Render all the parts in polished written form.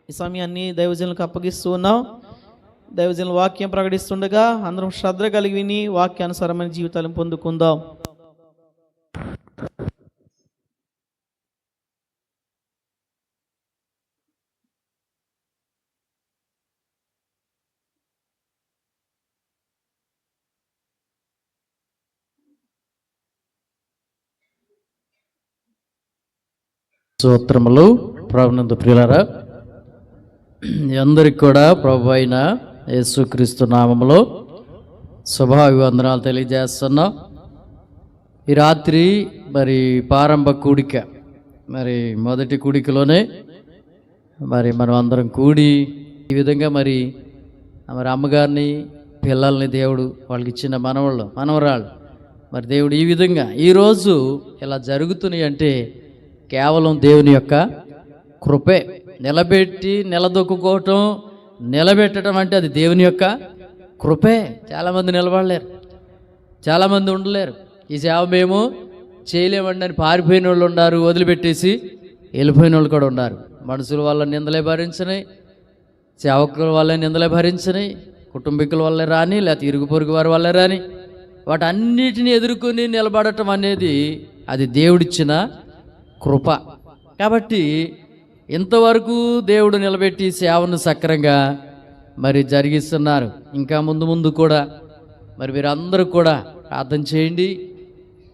ఈ సమయాన్ని దైవజనులకు అప్పగిస్తూ ఉన్నాం. దైవజనుల వాక్యం ప్రకటిస్తుండగా అందరం శ్రద్ధ కలిగి విని వాక్యానుసారమైన జీవితాలను పొందుకుందాం. స్తోత్రములు. ప్రభునందు ప్రియులారా, అందరికి కూడా ప్రభు అయిన యేసుక్రీస్తు నామములో శుభాభివందనాలు తెలియజేస్తున్నాం. ఈ రాత్రి మరి ప్రారంభ కూడిక, మరి మొదటి కూడికలోనే మరి మనం అందరం కూడి ఈ విధంగా మరి అమ్మగారిని పిల్లల్ని దేవుడు వాళ్ళకి ఇచ్చిన మనవరాళ్ళు మరి దేవుడు ఈ విధంగా ఈరోజు ఇలా జరుగుతున్నాయి అంటే కేవలం దేవుని యొక్క కృపే. నిలబెట్టడం అంటే అది దేవుని యొక్క కృపే. చాలామంది నిలబడలేరు, చాలామంది ఉండలేరు. ఈ సేవ మేము చేయలేమండి అని పారిపోయిన వాళ్ళు ఉన్నారు, వదిలిపెట్టేసి వెళ్ళిపోయిన వాళ్ళు కూడా ఉన్నారు. మనుషుల వల్ల నిందలే భరించని, సేవకుల వల్ల నిందలే భరించని, కుటుంబీకుల వల్లే రాని, లేకపోతే ఇరుగు పొరుగు వారి వల్లే రాని, వాటన్నిటిని ఎదుర్కొని నిలబడటం అనేది అది దేవుడిచ్చిన కృప. కాబట్టి ఇంతవరకు దేవుడు నిలబెట్టి సేవను సక్రంగా మరి జరిగిస్తున్నారు. ఇంకా ముందు కూడా మరి మీరందరూ కూడా ప్రార్థన చేయండి.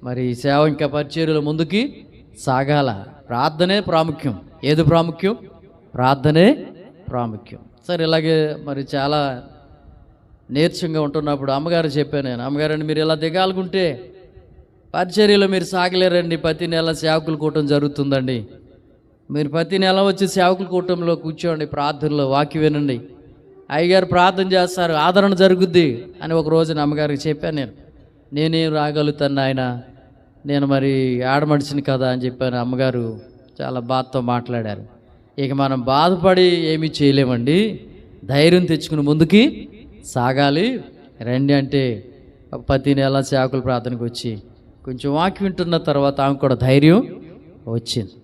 మరి సేవ ఇంకా పరిచర్యలు ముందుకి సాగాల. ప్రార్థనే ప్రాముఖ్యం. ఏది ప్రాముఖ్యం? ప్రార్థనే ప్రాముఖ్యం. సరే, ఇలాగే మరి చాలా నీరసంగా ఉంటున్నప్పుడు అమ్మగారు చెప్పాను నేను, అమ్మగారండి మీరు ఇలా దిగాలుకుంటే పరిచర్యలో మీరు సాగలేరండి. ప్రతి నెల సేవకుల కూటం జరుగుతుందండి. మీరు ప్రతి నెల వచ్చి సేవకుల కూటంలో కూర్చోండి, ప్రార్థనలో వాక్యం వినండి, అయ్యగారు ప్రార్థన చేస్తారు, ఆదరణ జరుగుద్ది అని ఒక రోజున అమ్మగారికి చెప్పాను. నేనేం రాగలుగుతాను ఆయన, నేను మరి ఆడమడిచిని కదా అని చెప్పాను. అమ్మగారు చాలా బాధతో మాట్లాడారు. ఇక మనం బాధపడి ఏమీ చేయలేమండి, ధైర్యం తెచ్చుకుని ముందుకి సాగాలి రండి అంటే ప్రతి నెల సేవకుల ప్రార్థనకు వచ్చి కొంచెం వాక్యం వింటున్న తర్వాత ఆమె కూడా ధైర్యం వచ్చింది.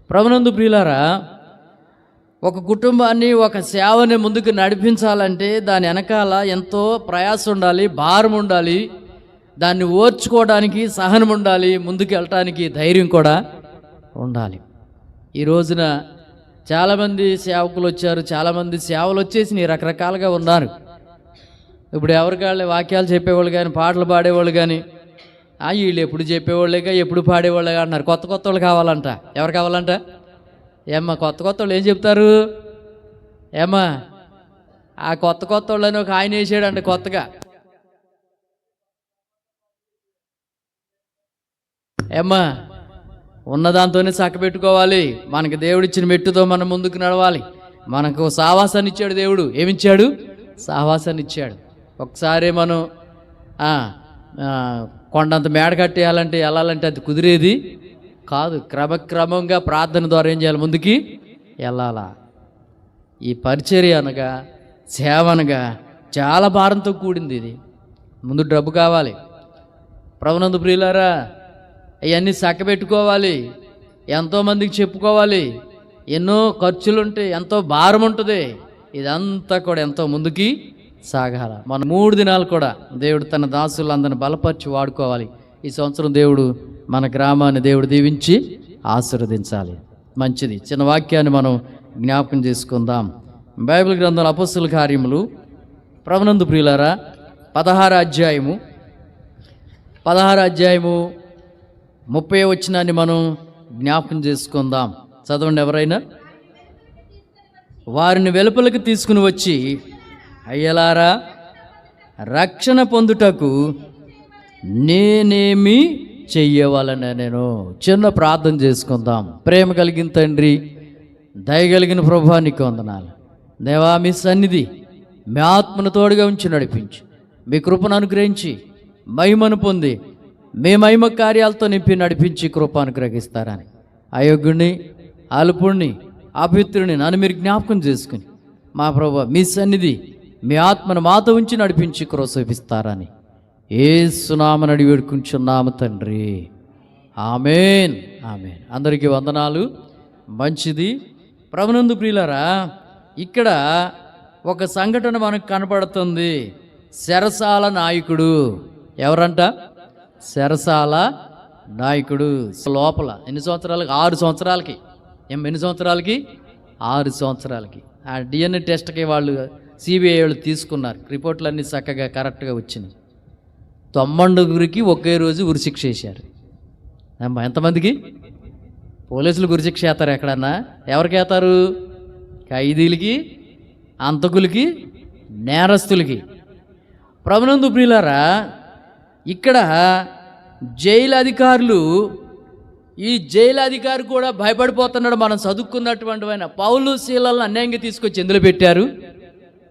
ప్రభునందు ప్రియులారా, ఒక కుటుంబాన్ని ఒక సేవని ముందుకు నడిపించాలంటే దాని వెనకాల ఎంతో ప్రయాసం ఉండాలి, భారం ఉండాలి, దాన్ని ఓర్చుకోవడానికి సహనం ఉండాలి, ముందుకు వెళ్ళటానికి ధైర్యం కూడా ఉండాలి. ఈ రోజున చాలామంది సేవకులు వచ్చారు, చాలామంది సేవలు వచ్చేసి రకరకాలుగా ఉన్నారు. ఇప్పుడు ఎవరికాళ్ళే వాక్యాలు చెప్పేవాళ్ళు కానీ, పాటలు పాడేవాళ్ళు కానీ, వీళ్ళు ఎప్పుడు చెప్పేవాళ్ళేగా ఎప్పుడు పాడేవాళ్ళేగా అంటున్నారు. కొత్త వాళ్ళు కావాలంట. ఎవరు కావాలంట? ఏమ్మా కొత్త వాళ్ళు ఏం చెప్తారు? ఏమ్మా ఆ కొత్త వాళ్ళని ఒక ఆయన వేసాడంట కొత్తగా. ఏమ్మా ఉన్నదాంతోనే చక్కబెట్టుకోవాలి, మనకి దేవుడిచ్చిన మెట్టుతో మనం ముందుకు నడవాలి. మనకు సావాసాన్ని ఇచ్చాడు దేవుడు. ఏమిచ్చాడు? సావాసాన్ని ఇచ్చాడు. ఒకసారి మనం కొండంత మేడ కట్టేయాలంటే వెళ్ళాలంటే అది కుదిరేది కాదు. క్రమక్రమంగా ప్రార్థన ద్వారా ఏం చేయాలి? ముందుకి వెళ్ళాలా. ఈ పరిచర్య అనగా సేవ అనగా చాలా భారంతో కూడింది. ఇది ముందు డబ్బు కావాలి. ప్రభునందు ప్రియులారా, అవన్నీ చక్కబెట్టుకోవాలి, ఎంతోమందికి చెప్పుకోవాలి, ఎన్నో ఖర్చులుంటాయి, ఎంతో భారం ఉంటుంది. ఇదంతా కూడా ఎంతో ముందుకి సాగాల. మన 3 దినాలు కూడా దేవుడు తన దాసులందరిని బలపరిచి వాడుకోవాలి. ఈ సంవత్సరం దేవుడు మన గ్రామాన్ని దేవుడు దీవించి ఆశీర్వదించాలి. మంచిది. చిన్న వాక్యాన్ని మనం జ్ఞాపకం చేసుకుందాం. బైబిల్ గ్రంథంలో అపొస్తలుల కార్యములు ప్రభునందు ప్రియులారా 16వ అధ్యాయము 30వ వచనాన్ని మనం జ్ఞాపకం చేసుకుందాం. చదవండి ఎవరైనా. వారిని వెలుపలికి తీసుకుని వచ్చి, అయ్యలారా రక్షణ పొందుటకు నేనేమి చెయ్యవాలనే నేను. చిన్న ప్రార్థన చేసుకుందాం. ప్రేమ కలిగిన తండ్రి, దయగలిగిన ప్రభువా నీకు వందనాలు. దేవా, మీ సన్నిధి మీ ఆత్మను తోడుగా ఉంచి నడిపించి, మీ కృపను అనుగ్రహించి మహిమను పొంది మీ మహిమ కార్యాలతో నింపి నడిపించి కృప అనుగ్రహిస్తారని అయోగ్యుణ్ణి, అల్పుణ్ణి, అపవిత్రుని నన్ను మీరు జ్ఞాపకం చేసుకుని మా ప్రభువా మీ సన్నిధి మీ ఆత్మను మాతో ఉంచి నడిపించి కృప చూపిస్తారని యేసు నామమున అడిగి వేడుకుంటున్నాము తండ్రి. ఆమేన్, ఆమేన్. అందరికీ వందనాలు. మంచిది. ప్రభునందు ప్రియులారా, ఇక్కడ ఒక సంఘటన మనకు కనపడుతుంది. చెరసాల నాయకుడు ఎవరంట? చెరసాల నాయకుడు. లోపల ఎన్ని సంవత్సరాలకి? 6 సంవత్సరాలకి. ఎన్ని సంవత్సరాలకి? 6 సంవత్సరాలకి. ఆ DNA టెస్ట్కి వాళ్ళు CBI వాళ్ళు తీసుకున్నారు. రిపోర్ట్లన్నీ చక్కగా కరెక్ట్గా వచ్చినాయి. 90 ఒకే రోజు ఉరిశిక్ష వేశారు. అమ్మా, ఎంతమందికి? పోలీసులు ఉరిశిక్ష వేస్తారు ఎక్కడన్నా? ఎవరికి వేస్తారు? ఖైదీలకి, అంతకులకి, నేరస్తులకి. ప్రభునందు ప్రియులారా, ఇక్కడ జైలు అధికారులు, ఈ జైలు అధికారి కూడా భయపడిపోతున్నాడు. మనం చదువుకున్నటువంటి పౌలు శీలలను అన్యాయంగా తీసుకొచ్చి ఎందులో పెట్టారు?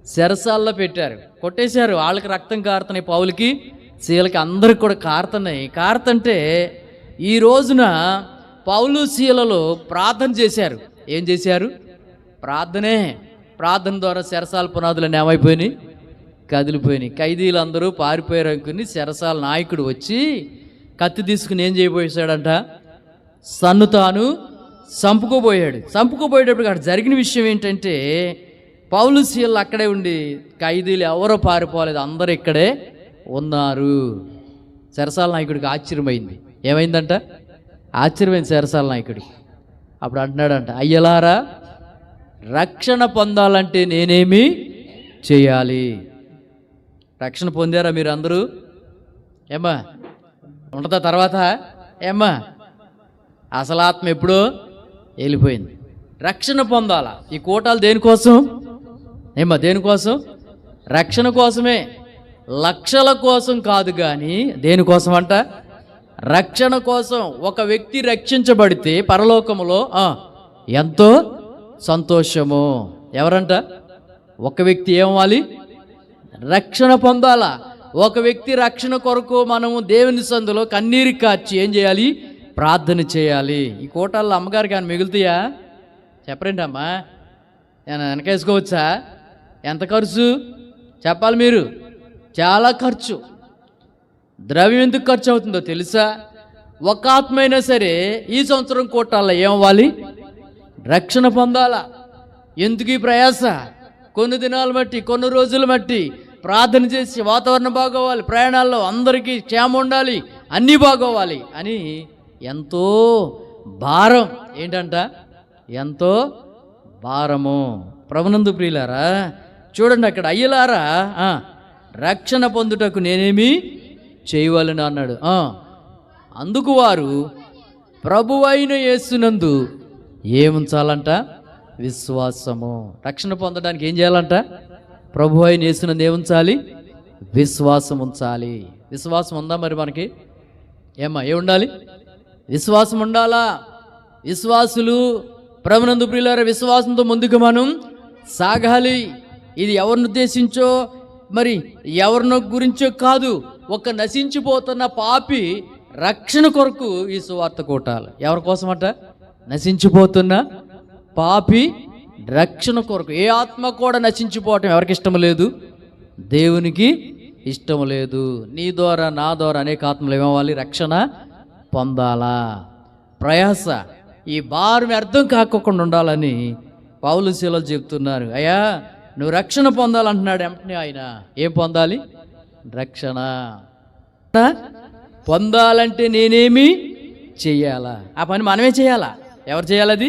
చెరసాల్లో పెట్టారు. కొట్టేశారు. వాళ్ళకి రక్తం కారుతున్నాయి, పౌలకి శీలకి అందరికి కూడా కారుతున్నాయి. కారుతుంటే ఈ రోజున పౌలు శీలలో ప్రార్థన చేశారు. ఏం చేశారు? ప్రార్థన ద్వారా చెరసాల పునాదులు ఏమైపోయినాయి? కదిలిపోయినాయి. ఖైదీలు అందరూ పారిపోయారు అనుకుని చెరసాల నాయకుడు వచ్చి కత్తి తీసుకుని ఏం చేయబోయేశాడంట? సన్ను తాను చంపుకోబోయాడు. చంపుకోబోయేటప్పుడు అక్కడ జరిగిన విషయం ఏంటంటే, పౌలు శీలలు అక్కడే ఉండి ఖైదీలు ఎవరో పారిపోలేదు, అందరూ ఇక్కడే ఉన్నారు. చెరసాల నాయకుడికి ఆశ్చర్యమైంది. ఏమైందంట? ఆశ్చర్యమైంది చెరసాల నాయకుడికి. అప్పుడు అంటున్నాడంట, అయ్యలారా, రక్షణ పొందాలంటే నేనేమి చేయాలి? రక్షణ పొందారా మీరు అందరూ? ఏమ్మా ఉంటుందా తర్వాత? ఏమ్మా, అసలు ఆత్మ ఎప్పుడో వెళ్ళిపోయింది. రక్షణ పొందాలా. ఈ కోటాలు దేనికోసం? ఏమ్మా, దేనికోసం? రక్షణ కోసమే. లక్షల కోసం కాదు కానీ దేనికోసం అంట? రక్షణ కోసం. ఒక వ్యక్తి రక్షించబడితే పరలోకములో ఎంతో సంతోషము. ఎవరంట? ఒక వ్యక్తి ఏమవ్వాలి? రక్షణ పొందాలా. ఒక వ్యక్తి రక్షణ కొరకు మనము దేవుని సందులో కన్నీరు కార్చి ఏం చేయాలి? ప్రార్థన చేయాలి. ఈ కోటాల్లో అమ్మగారికి ఆయన మిగులుతాయా? చెప్పరండి అమ్మా, నేను వెనకేసుకోవచ్చా? ఎంత ఖర్చు చెప్పాలి మీరు? చాలా ఖర్చు. ద్రవ్యం ఎందుకు ఖర్చు అవుతుందో తెలుసా? ఒక ఆత్మ అయినా సరే ఈ సంవత్సరం కోటాల్లో ఏమవ్వాలి? రక్షణ పొందాలా. ఎందుకు ఈ ప్రయాస? కొన్ని దినాలు బట్టి, కొన్ని రోజులు బట్టి ప్రార్థన చేసి వాతావరణం బాగోవాలి, ప్రయాణాల్లో అందరికీ క్షేమం ఉండాలి, అన్నీ బాగోవాలి అని ఎంతో భారం. ఏంటంట? ఎంతో భారము. ప్రభునందు ప్రియులారా, చూడండి అక్కడ, అయ్యలారా, రక్షణ పొందుటకు నేనేమి చేయవలను అన్నాడు. అందుకు వారు ప్రభువైన యేసునందు ఏముంచాలంట? విశ్వాసము. రక్షణ పొందడానికి ఏం చేయాలంట? ప్రభువైన యేసునందు ఏముంచాలి? విశ్వాసం ఉంచాలి. విశ్వాసం ఉందా మరి మనకి? ఏముండాలి? విశ్వాసం ఉండాలా. విశ్వాసులు, ప్రభునందు ప్రియులారా, విశ్వాసంతో ముందుకు మనం సాగాలి. ఇది ఎవరిని ఉద్దేశించో, మరి ఎవరినో గురించో కాదు. ఒక నశించిపోతున్న పాపి రక్షణ కొరకు ఈ సువార్త కోటాలు. ఎవరి కోసమట? నశించిపోతున్న పాపి రక్షణ కొరకు. ఏ ఆత్మ కూడా నశించిపోవటం ఎవరికి ఇష్టం లేదు? దేవునికి ఇష్టం లేదు. నీ ద్వారా, నా ద్వారా అనేక ఆత్మలు ఏమవ్వాలి? రక్షణ పొందాలా. ప్రయాస, ఈ భారం అర్థం కాకుండా ఉండాలని పౌలు శీలలు చెప్తున్నారు. అయ్యా, నువ్వు రక్షణ పొందాలంటున్నాడు. వెంటనే ఆయన ఏం పొందాలి? రక్షణ పొందాలంటే నేనేమి చెయ్యాలా? ఆ పని మనమే చేయాలా? ఎవరు చేయాలి? అది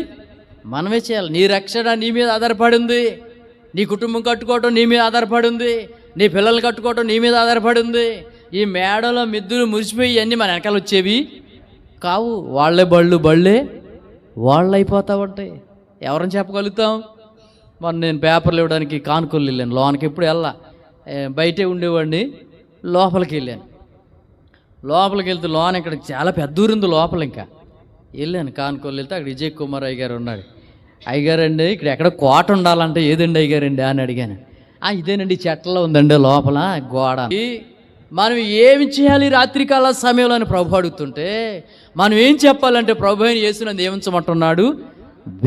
మనమే చేయాలి. నీ రక్షణ నీ మీద ఆధారపడి ఉంది. నీ కుటుంబం కట్టుకోవటం నీ మీద ఆధారపడి ఉంది. నీ పిల్లలు కట్టుకోవటం నీ మీద ఆధారపడి ఉంది. ఈ మేడలో మిద్దులు మురిసిపోయి అన్నీ మన వెనకాల వచ్చేవి కావు. వాళ్ళే బళ్ళే వాళ్ళు అయిపోతా ఉంటాయి. ఎవరని చెప్పగలుగుతాం? మొన్న నేను పేపర్లు ఇవ్వడానికి కానుకలు వెళ్ళాను. లోనకి ఎప్పుడు వెళ్ళా, బయటే ఉండేవాడిని. లోపలికి వెళ్ళాను. లోపలికి వెళ్తే లోన ఇక్కడ చాలా పెద్ద ఊరుంది లోపల. ఇంకా వెళ్ళాను కానుకలు వెళ్తే అక్కడ విజయ్ కుమార్ అయ్యగారు ఉన్నాడు. అయ్యగారండి, ఇక్కడ ఎక్కడ కోట ఉండాలంటే ఏదండి అయ్యగారండి అని అడిగాను. ఇదేనండి, చెట్లలో ఉందండి లోపల గోడ. మనం ఏమి చేయాలి రాత్రికాల సమయంలో అని ప్రభు అడుగుతుంటే మనం ఏం చెప్పాలంటే, ప్రభు అయిన యేసునందు ఏముంచమంటున్నాడు?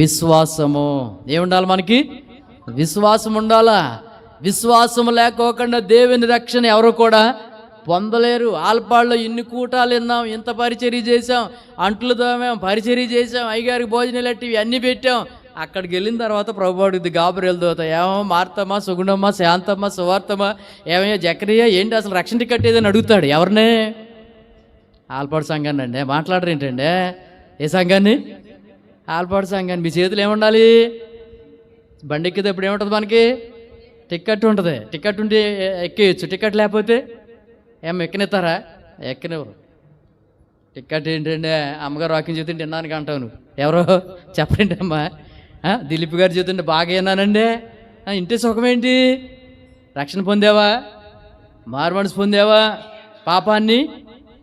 విశ్వాసము. ఏముండాలి మనకి? విశ్వాసం ఉండాలా. విశ్వాసం లేకోకుండా దేవుని రక్షణ ఎవరు కూడా పొందలేరు. ఆల్పాడులో ఇన్ని కూటాలు విన్నాం, ఇంత పరిచర్య చేసాం, అంట్లు తోమాం, పరిచర్య చేసాం, అయ్యగారికి భోజనాలు అట్టి ఇవన్నీ పెట్టాం. అక్కడికి వెళ్ళిన తర్వాత ప్రభు అడుగుద్ది గాబ్రియల్ దూత, ఏమో మార్తమ్మ, సుగుణమ్మ, శాంతమ్మ, సువార్తమ్మ, ఏమయ్యా జకరియా, ఏంటి అసలు రక్షణ టికెట్ ఏదని అడుగుతాడు. ఎవరినే? ఆల్పాడు సంఘాన్ని అండి. మాట్లాడరు ఏంటండి? ఏ సంఘాన్ని? ఆల్పాడు సంఘాన్ని. మీ చేతులు ఏముండాలి? బండి ఎక్కితే ఇప్పుడు ఏముంటుంది మనకి? టికెట్ ఉంటుంది. టికెట్ ఉంటే ఎక్కేయచ్చు. టికెట్ లేకపోతే ఎక్కనిస్తారా? ఎక్కనివ్వరు. టికెట్ ఏంటంటే అమ్మగారు వాకింగ్ చేతుంటే విన్నానికి అంటావు నువ్వు. ఎవరో చెప్పండి అమ్మా. దిలీప్ గారు చేతుంటే బాగా విన్నానండి. ఇంటి సుఖమేంటి? రక్షణ పొందావా? మారుమనసు పొందావా? పాపాన్ని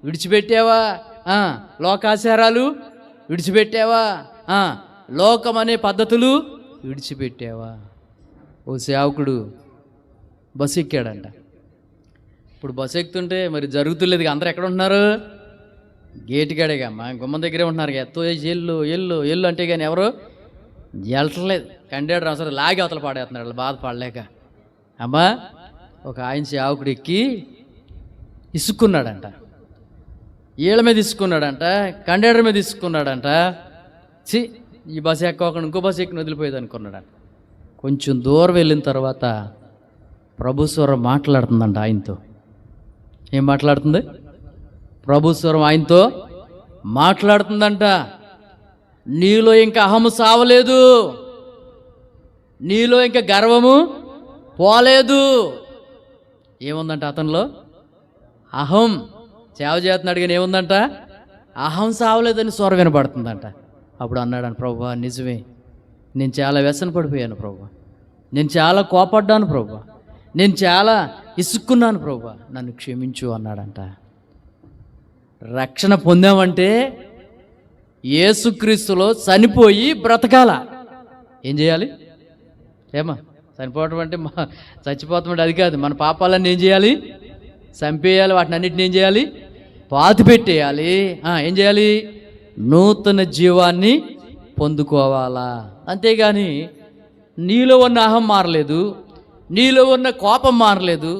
విడిచిపెట్టావా? లోకాచారాలు విడిచిపెట్టావా? లోకం అనే పద్ధతులు విడిచిపెట్టావా? ఓ సేవకుడు బస్సు ఎక్కాడంట. ఇప్పుడు బస్సు ఎక్కుతుంటే మరి జరుగుతులేదు. అందరూ ఎక్కడ ఉంటున్నారు? గేటుగాడేగా, మా గుమ్మం దగ్గరే ఉంటున్నారు. ఎత్తో ఎల్లు ఎల్లు ఎల్లు అంటే కానీ ఎవరు వెళ్ళట్లేదు. కండక్టర్ అసలు లాగి అవతల పాడేస్తున్నాడు వాళ్ళు బాధపడలేక. అమ్మా, ఒక ఆయన సేవకుడు ఎక్కి ఇసుక్కున్నాడంట. ఈళ్ళ మీద ఇసుకున్నాడంట, కండక్టర్ మీద ఇసుకున్నాడంట. ఈ బస్సు ఎక్కకుండా ఇంకో బస్సు ఎక్కి వదిలిపోయేది అనుకున్నాడంట. కొంచెం దూరం వెళ్ళిన తర్వాత ప్రభుస్వరం మాట్లాడుతుందంట ఆయనతో. ఏం మాట్లాడుతుంది? ప్రభుస్వరం ఆయనతో మాట్లాడుతుందంట. నీలో ఇంకా అహము సావలేదు, నీలో ఇంకా గర్వము పోలేదు. ఏముందంట అతనిలో? అహం. సేవ చేస్తున్నాడు కానీ ఏముందంట? అహం సావలేదని స్వరం వినపడుతుందంట. అప్పుడు అన్నాడు, ప్రభువా నిజమే, నేను చాలా వ్యసన పడిపోయాను ప్రభువా, నేను చాలా కోపడ్డాను ప్రభువా, నేను చాలా ఇసుక్కున్నాను ప్రభువా, నన్ను క్షమించు అన్నాడంట. రక్షణ పొందామంటే యేసుక్రీస్తులో చనిపోయి బ్రతకాల. ఏం చేయాలి? ఏమా చనిపోవటం అంటే చచ్చిపోతామంటే అది కాదు. మన పాపాలన్నీ ఏం చేయాలి? చంపేయాలి. వాటిని అన్నిటిని ఏం చేయాలి? పాతి పెట్టేయాలి. ఏం చేయాలి? నూతన జీవాన్ని పొందుకోవాలా. అంతేగాని నీలో ఉన్న అహం మారలేదు, నీలో ఉన్న కోపం మారలేదు,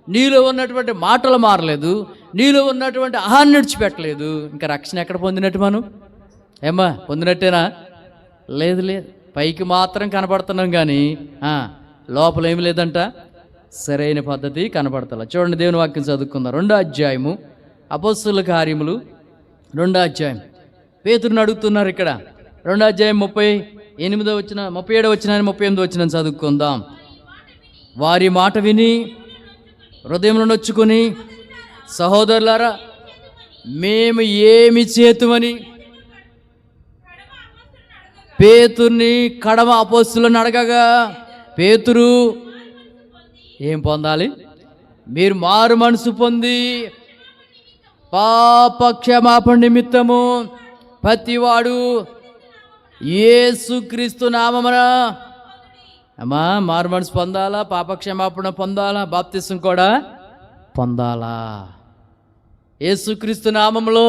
నీలో ఉన్నటువంటి మాటలు మారలేదు, నీలో ఉన్నటువంటి అహాన్ని విడిచిపెట్టలేదు. ఇంకా రక్షణ ఎక్కడ పొందినట్టు మనం? ఏమ్మా పొందినట్టేనా? లేదు లేదు. పైకి మాత్రం కనపడుతున్నాం కానీ లోపల ఏమి లేదంట. సరైన పద్ధతి కనపడతలే. చూడండి, దేవుని వాక్యం చదువుకుందాం. 2వ అధ్యాయము అపోస్తలుల కార్యములు 2వ అధ్యాయం. పేతురుని అడుగుతున్నారు ఇక్కడ. 2వ అధ్యాయం 37వ వచనం, 37వ వచనం, 38వ వచనం చదువుకుందాం. వారి మాట విని హృదయంలో నొచ్చుకొని, సహోదరులారా మేము ఏమి చేతుమని పేతుర్ని కడమ అపోస్తలులను అడగగా, పేతురు ఏం పొందాలి? మీరు మారు మనసు పొంది పాప క్షమాపణ నిమిత్తము ప్రతివాడు యేసుక్రీస్తు నామమున అమ్మా మారు మనసు పొందాలా, పాప క్షమాపణ పొందాలా, బాప్తిసం కూడా పొందాలా. యేసుక్రీస్తు నామములో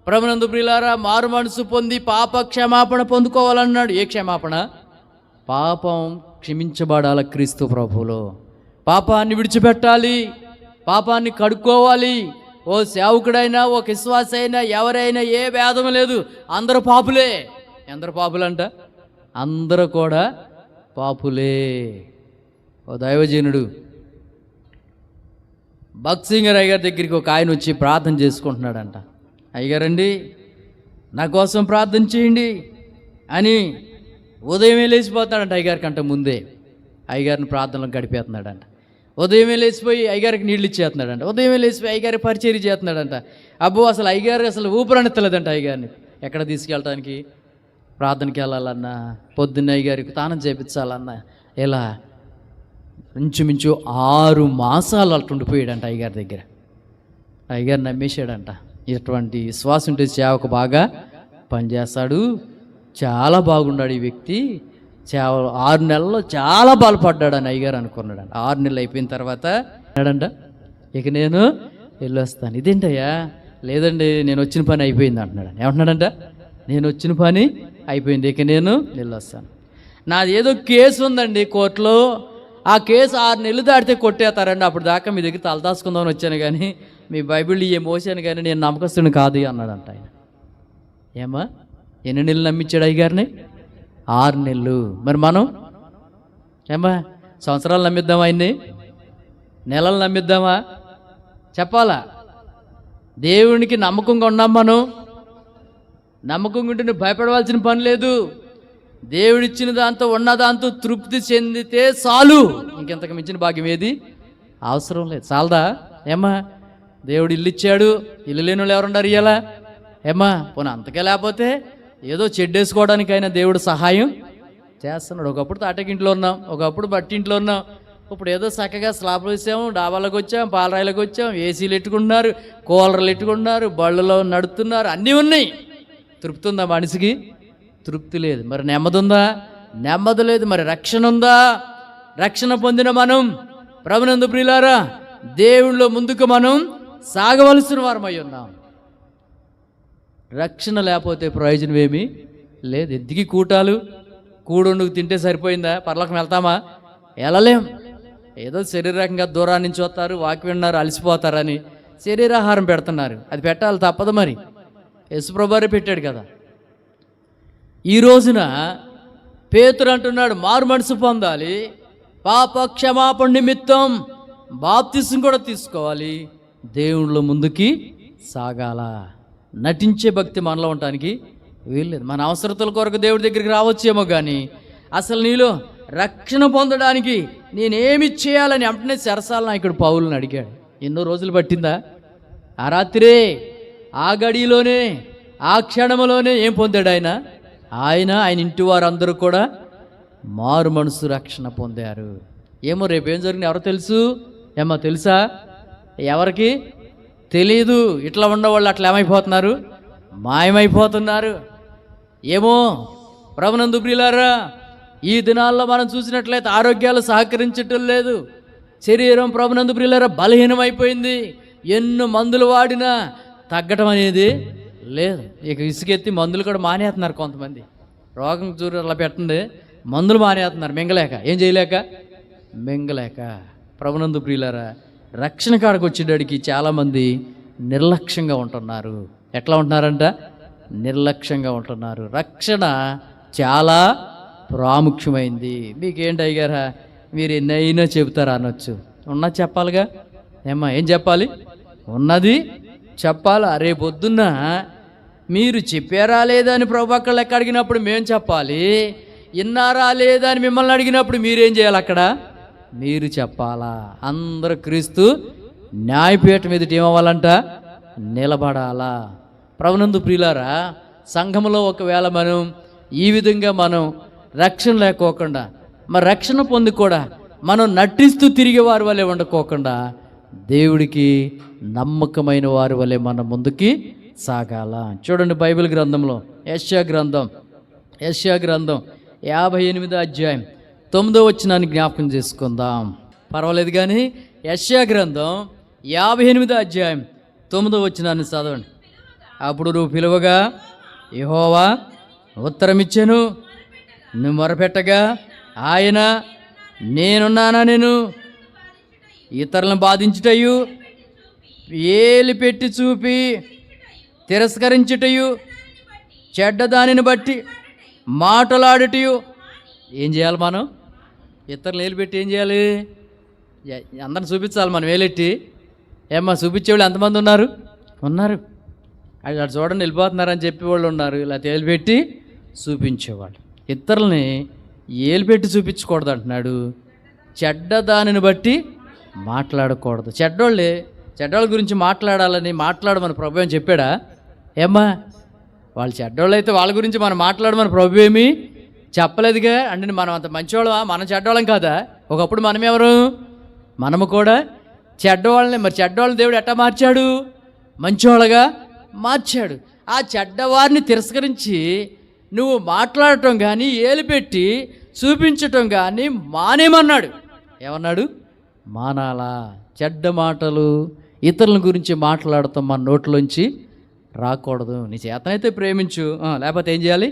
ప్రభునందు ప్రియులారా మారు మనసు పొంది పాప క్షమాపణ పొందుకోవాలన్నాడు. ఏ క్షమాపణ? పాపం క్షమించబడాల క్రీస్తు ప్రభువులో. పాపాన్ని విడిచిపెట్టాలి, పాపాన్ని కడుక్కోవాలి. ఓ సేవకుడైనా, ఓ విశ్వాస అయినా, ఎవరైనా ఏ భేదం లేదు, అందరూ పాపులే. ఎందరు పాపులంట? అందరూ కూడా పాపులే. ఓ దైవజనుడు భక్సింగర్ అయ్యగారి దగ్గరికి ఒక ఆయన వచ్చి ప్రార్థన చేసుకుంటున్నాడంట. అయ్యగారండి నా కోసం ప్రార్థన చేయండి అని ఉదయమే లేచిపోతాడంట. అయ్యగారి కంటే ముందే అయ్యగారిని ప్రార్థనలో గడిపేస్తున్నాడంట. ఉదయమే లేచిపోయి అయ్యగారికి నీళ్ళు ఇచ్చేస్తున్నాడంట. ఉదయమే లేచిపోయి అయ్యగారి పరిచర్య చేస్తున్నాడంట. అబ్బో అసలు అయ్యగారు అసలు ఊపిరనెత్తలేదంట అయ్యగారిని. ఎక్కడ తీసుకెళ్ళటానికి? ప్రార్థనకి వెళ్ళాలన్నా, పొద్దున్న అయ్యగారికి తానం చేయించాలన్నా, ఇలా ఇంచుమించు 6 మాసాలు అట్లా ఉండిపోయాడంట అయ్యగారి దగ్గర. అయ్యగారు నమ్మేశాడంట. ఇటువంటి విశ్వాసం ఉంటే సేవకు బాగా పనిచేస్తాడు, చాలా బాగున్నాడు ఈ వ్యక్తి. 6 నెలల్లో చాలా బలపడ్డాడు అని అయ్యగారు అనుకున్నాడు. 6 నెలలు అయిపోయిన తర్వాత అన్నాడంట, ఇక నేను వెళ్ళొస్తాను. ఇదేంటయ్యా? లేదండి నేను వచ్చిన పని అయిపోయింది అంటున్నాడు. ఏమంటున్నాడంట? నేను వచ్చిన పని అయిపోయింది, ఇక నేను వెళ్ళొస్తాను. నాది ఏదో కేసు ఉందండి కోర్టులో, ఆ కేసు 6 నెలలు దాటితే కొట్టేస్తారండి. అప్పుడు దాకా మీ దగ్గర తలదాచుకుందామని వచ్చాను కానీ మీ బైబిల్ ఏ మోసాను కానీ నేను నమ్మకస్తుని కాదు అన్నాడంట ఆయన. ఏమా ఎన్ని నెలలు నమ్మించాడు అయ్యగారిని? 6 నెలలు. మరి మనం ఏమ్మా సంవత్సరాలు నమ్మిద్దామా? ఆయన్ని నెలలు నమ్మిద్దామా? చెప్పాలా? దేవునికి నమ్మకంగా ఉన్నాం మనం. నమ్మకంగా ఉంటే నువ్వు భయపడవలసిన పని లేదు. దేవుడిచ్చిన దాంతో ఉన్న దాంతో తృప్తి చెందితే చాలు. ఇంకెంతకు మించిన భాగ్యం ఏది అవసరం లేదు. చాలదా ఏమ్మా? దేవుడు ఇల్లు ఇచ్చాడు, ఇల్లు లేని వాళ్ళు ఎవరున్నారు ఇయ్యాలా ఏమ్మా? పోనీ అంతకే లేకపోతే ఏదో చెడ్డేసుకోవడానికైనా దేవుడు సహాయం చేస్తున్నాడు. ఒకప్పుడు తాటకింట్లో ఉన్నాం, ఒకప్పుడు బట్టింట్లో ఉన్నాం, ఇప్పుడు ఏదో చక్కగా స్లాబ్లు వేసాము, డాబాలకు వచ్చాం, పాలరాయిలకు వచ్చాం, ఏసీలు ఎట్టుకుంటున్నారు, కూలర్లు ఎట్టుకుంటున్నారు, బళ్ళలో నడుస్తున్నారు, అన్నీ ఉన్నాయి. తృప్తి ఉందా మనిషికి? తృప్తి లేదు. మరి నెమ్మది ఉందా? నెమ్మది లేదు. మరి రక్షణ ఉందా? రక్షణ పొందిన మనం ప్రభునందు ప్రియులారా దేవుళ్ళో ముందుకు మనం సాగవలసిన వారమై ఉన్నాం. రక్షణ లేకపోతే ప్రయోజనం ఏమీ లేదు. ఎందుకు కూటాలు కూడుండుకు తింటే సరిపోయిందా? పరలోకం వెళ్తామా? వెళ్ళలేం. ఏదో శరీరకంగా దూరాన్ని నుంచి వస్తారు, వాకి విన్నారు, అలసిపోతారని శరీరాహారం పెడుతున్నారు. అది పెట్టాలి, తప్పదు. మరి యేసుప్రభువారే పెట్టాడు కదా. ఈ రోజున పేతురు అంటున్నాడు, మారు మనసు పొందాలి, పాప క్షమాపణ నిమిత్తం బాప్తిసం కూడా తీసుకోవాలి, దేవుళ్ళ ముందుకి సాగాల. నటించే భక్తి మనలో ఉండటానికి వీల్లేదు. మన అవసరతల కొరకు దేవుడి దగ్గరికి రావచ్చేమో కానీ అసలు నీలో రక్షణ పొందడానికి నేనేమి చేయాలని వెంటనే చెరసాల నాయకుడు పౌలుని అడిగాడు. ఎన్నో రోజులు పట్టిందా? ఆ రాత్రే, ఆ గడిలోనే, ఆ క్షణంలోనే ఏం పొందాడు ఆయన ఇంటి వారందరూ కూడా మారు మనసు రక్షణ పొందారు. ఏమో రేపేం జరిగింది ఎవరో తెలుసు? ఏమో తెలుసా? ఎవరికి తెలీదు. ఇట్లా ఉండేవాళ్ళు అట్లా ఏమైపోతున్నారు? మాయమైపోతున్నారు. ఏమో ప్రభునందు ప్రియులారా, ఈ దినాల్లో మనం చూసినట్లయితే ఆరోగ్యాలు సహకరించటం లేదు. శరీరం ప్రభునందు ప్రియులారా బలహీనమైపోయింది. ఎన్నో మందులు వాడినా తగ్గటం అనేది లేదు. ఇక ఇసుకెత్తి మందులు కూడా మానేస్తున్నారు కొంతమంది. రోగం చూరు అలా పెట్టండి, మందులు మానేస్తున్నారు మింగలేక. ఏం చేయలేక? మింగలేక. ప్రభునందు ప్రియులారా, రక్షణ కాడకు వచ్చేటడికి చాలామంది నిర్లక్ష్యంగా ఉంటున్నారు. ఎట్లా ఉంటున్నారంట? నిర్లక్ష్యంగా ఉంటున్నారు. రక్షణ చాలా ప్రాముఖ్యమైంది. మీకేంటి అయ్యారా, మీరు ఎన్నైనా చెబుతారా అనొచ్చు. ఉన్నది చెప్పాలిగా ఏమ్మా? ఏం చెప్పాలి? ఉన్నది చెప్పాలి. రేపొద్దున్న మీరు చెప్పారా లేదా అని ప్రభు అక్కడ లెక్క అడిగినప్పుడు మేము చెప్పాలి. విన్నారా లేదా అని మిమ్మల్ని అడిగినప్పుడు మీరేం చేయాలి? అక్కడ మీరు చెప్పాలా. అందరూ క్రీస్తు న్యాయపీఠం ఎదుట ఏమవ్వాలంట? నిలబడాలా. ప్రభునందు ప్రియులారా, సంఘంలో ఒకవేళ మనం ఈ విధంగా మనం రక్షణ లేకోకుండా, మరి రక్షణ పొంది కూడా మనం నటిస్తూ తిరిగే వారి వల్లే ఉండకోకుండా దేవుడికి నమ్మకమైన వారి వల్లే మనం ముందుకి సాగాల. చూడండి బైబిల్ గ్రంథంలో యెషయా గ్రంథం 58వ అధ్యాయం 9వ వచనాన్ని జ్ఞాపకం చేసుకుందాం. పర్వాలేదు కానీ యెషయా గ్రంథం 58వ అధ్యాయం 9వ వచనాన్ని చదవండి. అప్పుడు నువ్వు పిలువగా యెహోవా ఉత్తరమిచ్చెను, నువ్వు మొరపెట్టగా ఆయన నేనున్నానా, నేను ఇతరులను బాధించుటయు, ఏలి పెట్టి చూపి తిరస్కరించుటయు, చెడ్డదానిని బట్టి మాటలాడుటయు. ఏం చేయాలి మనం? ఇతరులు ఏలు పెట్టి ఏం చేయాలి? అందరిని చూపించాలి మనం ఏలెట్టి. ఏమ్మా చూపించేవాళ్ళు ఎంతమంది ఉన్నారు? అటు చూడండి వెళ్ళిపోతున్నారని చెప్పేవాళ్ళు ఉన్నారు. ఇలా ఏలు పెట్టి చూపించేవాళ్ళు. ఇతరులని ఏలు పెట్టి చూపించకూడదు అంటున్నాడు. చెడ్డదానిని బట్టి మాట్లాడకూడదు. చెడ్డోళ్ళ గురించి మాట్లాడమని ప్రభు ఏం చెప్పాడా? ఏమ్మా వాళ్ళు చెడ్డోళ్ళు అయితే వాళ్ళ గురించి మనం మాట్లాడమని ప్రభు ఏమీ చెప్పలేదుగా. అంటే మనం అంత మంచివాళ్ళమా? మనం చెడ్డోళ్ళం కాదా? ఒకప్పుడు మనము కూడా చెడ్డవాళ్ళని. మరి చెడ్డవాళ్ళని దేవుడు ఎట్టా మార్చాడు? మంచివాళ్ళగా మార్చాడు. ఆ చెడ్డవారిని తిరస్కరించి నువ్వు మాట్లాడటం కానీ ఏలిపెట్టి చూపించటం కానీ మానేమన్నాడు. ఏమన్నాడు? మానాలా. చెడ్డ మాటలు ఇతరుల గురించి మాట్లాడటం మన నోట్లోంచి రాకూడదు. నీ చేతనైతే ప్రేమించు, లేకపోతే ఏం చేయాలి?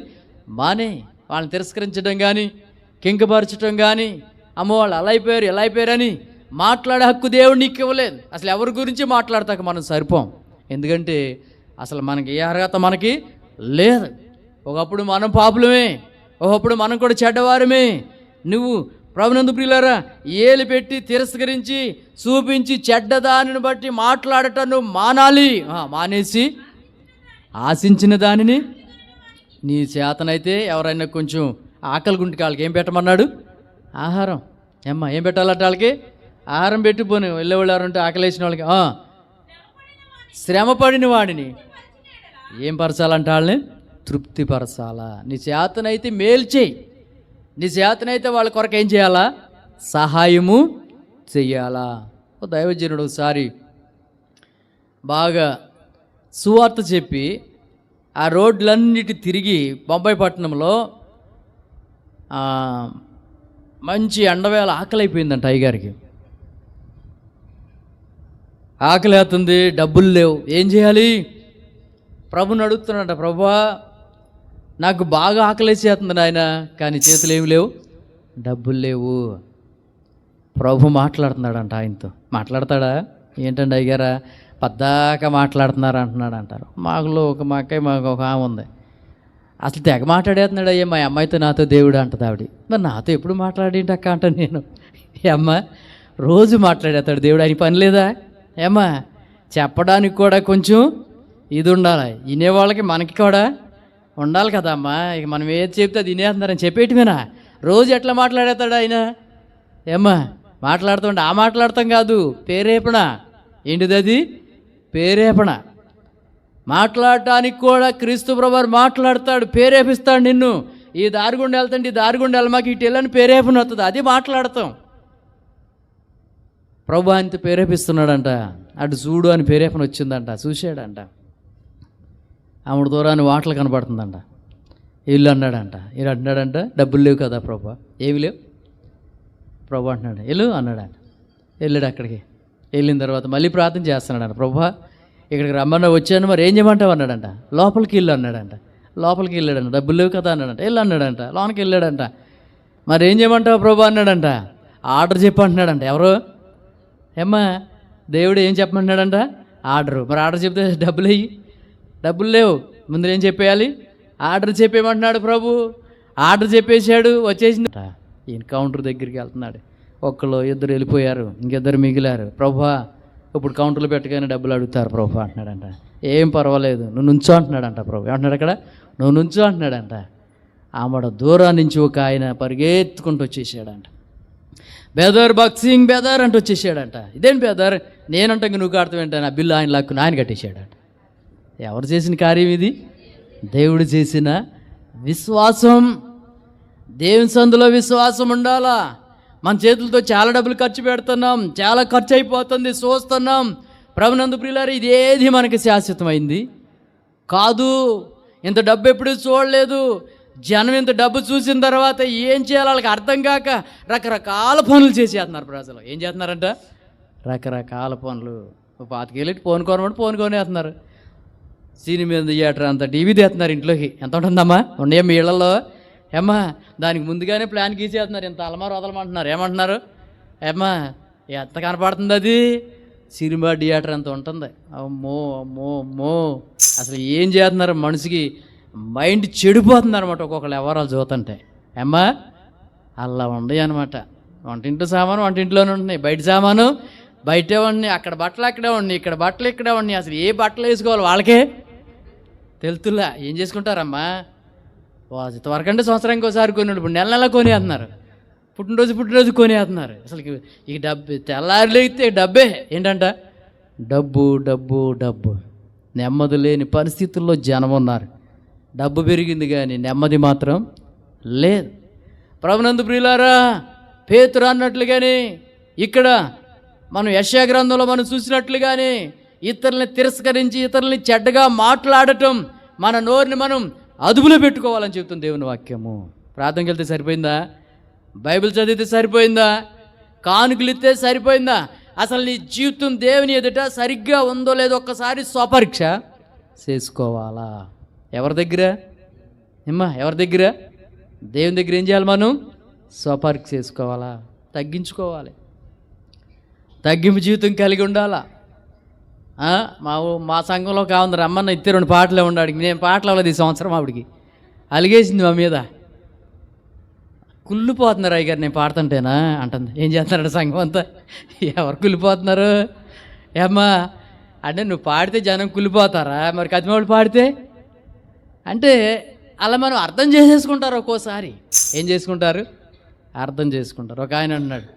మానే. వాళ్ళని తిరస్కరించడం కానీ, కింకపరచడం కానీ, అమ్మ వాళ్ళు అలా అయిపోయారు ఎలా అయిపోయారని మాట్లాడే హక్కు దేవుడు నీకు ఇవ్వలేదు. అసలు ఎవరి గురించి మాట్లాడతాక మనం సరిపోం. ఎందుకంటే అసలు మనకి ఏ అర్హత మనకి లేదు. ఒకప్పుడు మనం పాపులమే, ఒకప్పుడు మనం కూడా చెడ్డవారమే. నువ్వు ప్రభునందు ప్రియులారా ఏలు పెట్టి తిరస్కరించి చూపించి చెడ్డదానిని బట్టి మాట్లాడటం నువ్వు మానాలి. మానేసి ఆశించిన దానిని నీ చేతనైతే ఎవరైనా కొంచెం ఆకలి గుంటికి వాళ్ళకి ఏం పెట్టమన్నాడు? ఆహారం. ఏం పెట్టాలంటే వాళ్ళకి ఆహారం పెట్టిపోను. వెళ్ళేవాళ్ళు ఎవరంటే ఆకలి వేసిన వాళ్ళకి శ్రమపడిన వాడిని ఏం పరచాలంటే వాళ్ళని తృప్తిపరచాలా. నీ చేతనైతే మేలు చేయి. నీ చేతనైతే వాళ్ళ కొరకు ఏం చేయాలా? సహాయము చెయ్యాలా. ఓ దైవజనుడు ఒకసారి బాగా సువార్త చెప్పి ఆ రోడ్లన్నిటి తిరిగి బొంబాయి పట్టణంలో మంచి ఎండవేళ ఆకలి అయిపోయిందంట. అయ్యగారికి ఆకలి అవుతుంది, డబ్బులు లేవు, ఏం చేయాలి? ప్రభుని అడుగుతున్నాడంట, ప్రభువా నాకు బాగా ఆకలేసేస్తుంది నాయన, కానీ చేతులు ఏమి లేవు, డబ్బులు లేవు. ప్రభు మాట్లాడుతున్నాడంట ఆయనతో. మాట్లాడతాడా? ఏంటండి అయ్యారా పద్దాక మాట్లాడుతున్నారు అంటున్నాడు అంటారు. మాకు ఒక ఆమె ఉంది, అసలు తెగ మాట్లాడేస్తున్నాడు. అయ్యా మా అమ్మాయితో నాతో దేవుడు అంటది ఆవిడ. మరి నాతో ఎప్పుడు మాట్లాడేంటి అక్క అంటాను నేను. అమ్మ రోజు మాట్లాడేస్తాడు దేవుడు, ఆయన పని లేదా? ఏమ్మా చెప్పడానికి కూడా కొంచెం ఇది ఉండాలి, వినేవాళ్ళకి మనకి కూడా ఉండాలి కదమ్మా. ఇక మనం ఏది చెప్తే అది వినేస్తున్నారని చెప్పేటివేనా? రోజు ఎట్లా మాట్లాడేస్తాడు ఆయన? ఏమ్మా మాట్లాడుతుంటే మాట్లాడతాం కాదు, పేరేపణ. ఏంటిది అది? పేరేపణ. మాట్లాడటానికి కూడా క్రీస్తు ప్రభువారు మాట్లాడతాడు, పేరేపిస్తాడు నిన్ను. ఈ దారి గుండా వెళ్తాండి, ఈ దారి గుండా వెళ్ళమాకి ఇటు వెళ్ళని పేరేపణ వస్తుంది, అది మాట్లాడతాం. ప్రభు ఆయనతో పేరేపిస్తున్నాడంట. అటు చూడు అని పేరేపణ వచ్చిందంట, చూశాడంట. ఆవిడ దూరాన్ని వాటలు కనపడుతుందంట. ఇల్లు అన్నాడంట. ఇల్లు అంటున్నాడంట, డబ్బులు లేవు కదా ప్రభు. ఏమి లేవు ప్రభు అంటున్నాడు. వెళ్ళు అన్నాడంట. వెళ్ళాడు అక్కడికి. వెళ్ళిన తర్వాత మళ్ళీ ప్రార్థన చేస్తున్నాడంట. ప్రభు ఇక్కడికి రమ్మన్నా వచ్చాను, మరి ఏం చేయమంటావు అన్నాడంట. లోపలికి ఇల్లు అన్నాడంట. లోపలికి వెళ్ళాడంట. డబ్బులు లేవు కదా అన్నాడంట. వెళ్ళు అన్నాడంట. లోనికి వెళ్ళాడంట. మరి ఏం చేయమంటావు ప్రభు అన్నాడంట. ఆర్డర్ చెప్పు అంటున్నాడంట. ఎవరు? ఏమ్మా దేవుడు ఏం చెప్పమంటున్నాడంట? ఆర్డరు. మరి ఆర్డర్ చెప్తే డబ్బులు అయ్యి, డబ్బులు లేవు, ముందు ఏం చెప్పేయాలి? ఆర్డర్ చెప్పేయమంటున్నాడు ప్రభు. ఆర్డర్ చెప్పేశాడు, వచ్చేసిందట. ఈయన కౌంటర్ దగ్గరికి వెళ్తున్నాడు. ఒక్కళ్ళు ఇద్దరు వెళ్ళిపోయారు, ఇంకిద్దరు మిగిలారు. ప్రభా ఇప్పుడు కౌంటర్లో పెట్టగానే డబ్బులు అడుగుతారు ప్రభు అంటున్నాడంట. ఏం పర్వాలేదు, నువ్వు నుంచో అంటున్నాడంట ప్రభు. ఏమంటున్నాడు అక్కడ? నువ్వు నుంచో అంటున్నాడంట. ఆమెడ దూరం నుంచి ఒక ఆయన పరిగెత్తుకుంటూ వచ్చేసాడంట. బెదర్ బాక్సింగ్ బెదర్ అంటూ వచ్చేసాడంట. ఇదేం బెదర్? నేనంటే నువ్వు కడతావేంట? నా బిల్లు ఆయన లాక్కుని ఆయన కట్టేశాడంట. ఎవరు చేసిన కార్యం ఇది? దేవుడు చేసిన విశ్వాసం. దేవుని సందులో విశ్వాసం ఉండాలా. మన చేతులతో చాలా డబ్బులు ఖర్చు పెడుతున్నాం, చాలా ఖర్చు అయిపోతుంది, చూస్తున్నాం. ప్రభునందు ప్రియులారా, ఇదేది మనకి శాశ్వతమైంది కాదు. ఇంత డబ్బు ఎప్పుడూ చూడలేదు. జనం ఇంత డబ్బు చూసిన తర్వాత ఏం చేయాలి వాళ్ళకి అర్థం కాక రకరకాల పనులు చేసేస్తున్నారు ప్రజలు. ఏం చేస్తున్నారంట? రకరకాల పనులు. పాతికేళ్ళి ఫోన్ కొనమంటే ఫోన్ కొనేస్తున్నారు. సినిమా థియేటర్ అంతా టీవీ తీస్తున్నారు ఇంట్లోకి. ఎంత ఉంటుందమ్మా? ఉన్నాయా మీ ఇళ్లలో? ఏమ్మా దానికి ముందుగానే ప్లాన్ గీసేస్తున్నారు. ఇంత అలమారు వదలమంటున్నారు. ఏమంటున్నారు? ఏమ్మా ఎంత కనపడుతుంది అది? సినిమా థియేటర్ అంత ఉంటుంది. అమ్మో అమ్మో అమ్మో, అసలు ఏం చేస్తున్నారు? మనిషికి మైండ్ చెడిపోతుంది అనమాట ఒక్కొక్కరు ఎవరాలు చూస్తుంటే. ఏమ్మా అలా ఉండయి అనమాట. వంటింటి సామాను వంటింట్లోనే ఉంటున్నాయి, బయట సామాను బయటే ఉన్నాయి, అక్కడ బట్టలు అక్కడే ఉన్నాయి, ఇక్కడ బట్టలు ఇక్కడే ఉన్నాయి. అసలు ఏ బట్టలు వేసుకోవాలి వాళ్ళకే తెలుతులా. ఏం చేసుకుంటారమ్మా? ఇంతవరకంటే సంవత్సరానికి ఒకసారి కొని, ఇప్పుడు నెల నెల కొనేస్తున్నారు. పుట్టినరోజు కొనేస్తున్నారు. అసలు ఈ డబ్బు తెల్లారిలేస్తే డబ్బే. ఏంటంట? డబ్బు డబ్బు డబ్బు. నెమ్మది లేని పరిస్థితుల్లో జనం ఉన్నారు. డబ్బు పెరిగింది కానీ నెమ్మది మాత్రం లేదు. ప్రభునందు ప్రియులారా, పేతురు అన్నట్లుగానే ఇక్కడ మనం యెషయా గ్రంథంలో మనం చూసినట్లుగానే ఇతరులని తిరస్కరించి ఇతరులని చెడ్డగా మాట్లాడటం, మన నోరుని మనం అదుపులో పెట్టుకోవాలని చెప్తుంది దేవుని వాక్యము. ప్రార్థనకి వెళ్తే సరిపోయిందా? బైబిల్ చదివితే సరిపోయిందా? కానుకలు ఇస్తే సరిపోయిందా? అసలు నీ జీవితం దేవుని ఎదుట సరిగ్గా ఉందో లేదో ఒక్కసారి స్వపరీక్ష చేసుకోవాలా. ఎవరి దగ్గర? ఎవరి దగ్గర? దేవుని దగ్గర. ఏం చేయాలి? మనం స్వపరీక్ష చేసుకోవాలా, తగ్గించుకోవాలి, తగ్గింపు జీవితం కలిగి ఉండాలా. మా సంఘంలో కావుంది రమ్మన్న ఇస్తే 2 పాటలే ఉన్నాడు. నేను పాటలు అవ్వలేదు ఈ సంవత్సరం. ఆవిడికి అలిగేసింది మా మీద. కుళ్ళిపోతున్నారు అయ్యగారు నేను పాడుతుంటేనా అంటుంది. ఏం చేస్తున్నాడు సంఘం అంతా? ఎవరు కుళ్ళిపోతున్నారు ఏమ్మా అంటే? నువ్వు పాడితే జనం కుళ్ళిపోతారా? మరి కతిమోళ్ళు పాడితే అంటే అలా మనం అర్థం చేసేసుకుంటారు. ఒక్కోసారి ఏం చేసుకుంటారు? అర్థం చేసుకుంటారు. ఒక ఆయన అన్నాడు,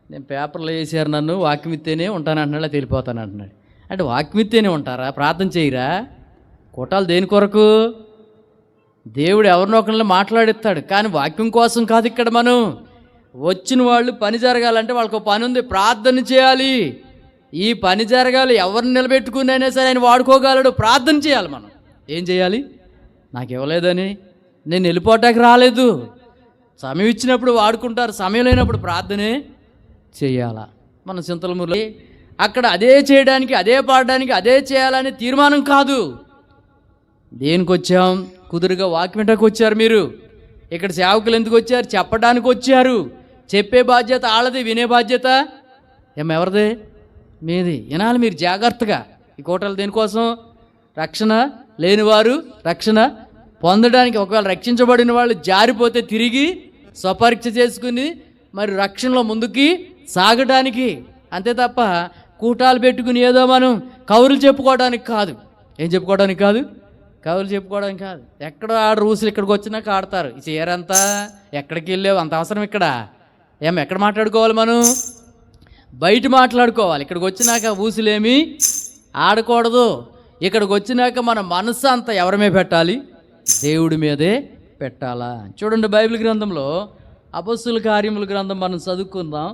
నేను పేపర్లో వేసారు నన్ను, వాక్యమిత్తేనే ఉంటాను అంటున్నాడు, తెలిపోతాను అంటున్నాడు. అంటే వాక్యమిత్తేనే ఉంటారా? ప్రార్థన చేయరా? కూటాలు దేని కొరకు? దేవుడు ఎవరినో ఒకరిని మాట్లాడిస్తాడు, కానీ వాక్యం కోసం కాదు. ఇక్కడ మనం వచ్చిన వాళ్ళు పని జరగాలంటే వాళ్ళకు పని ఉంది, ప్రార్థన చేయాలి. ఈ పని జరగాలి, ఎవరిని నిలబెట్టుకుని అయినా సరే ఆయన వాడుకోగలడు. ప్రార్థన చేయాలి. మనం ఏం చేయాలి? నాకు ఇవ్వలేదని నేను వెళ్ళిపోవటానికి రాలేదు. సమయం ఇచ్చినప్పుడు వాడుకుంటారు, సమయం లేనప్పుడు ప్రార్థనే చేయాలా? మన చింతలమూరులో అక్కడ అదే చేయడానికి, అదే పాడడానికి, అదే చేయాలని తీర్మానం కాదు. దేనికి వచ్చాం? కుదురుగా వాక్యమింటకు వచ్చారు మీరు. ఇక్కడ సేవకులు ఎందుకు వచ్చారు? చెప్పడానికి వచ్చారు. చెప్పే బాధ్యత వాళ్ళది, వినే బాధ్యత ఎవరిది? మీది. వినాలి మీరు జాగ్రత్తగా. ఈ కోటలు దేనికోసం? రక్షణ లేనివారు రక్షణ పొందడానికి. ఒకవేళ రక్షించబడిన వాళ్ళు జారిపోతే తిరిగి స్వపరీక్ష చేసుకుని మరి రక్షణలో ముందుకి సాగడానికి. అంతే తప్ప కూటాలు పెట్టుకుని ఏదో మనం కౌరులు చెప్పుకోవడానికి కాదు. ఏం చెప్పుకోవడానికి కాదు? కవులు చెప్పుకోవడానికి కాదు. ఎక్కడో ఆడ రూసులు ఇక్కడికి వచ్చినాక ఆడతారు. ఈ చీరంతా ఎక్కడికి వెళ్ళావు? అంత అవసరం ఇక్కడ? ఎక్కడ మాట్లాడుకోవాలి? మనం బయట మాట్లాడుకోవాలి. ఇక్కడికి వచ్చినాక ఊసులేమి ఆడకూడదు. ఇక్కడికి వచ్చినాక మన మనసు అంతా ఎవరి మీద పెట్టాలి? దేవుడి మీదే పెట్టాలా? చూడండి, బైబిల్ గ్రంథంలో అపొస్తలుల కార్యముల గ్రంథం మనం చదువుకుందాం.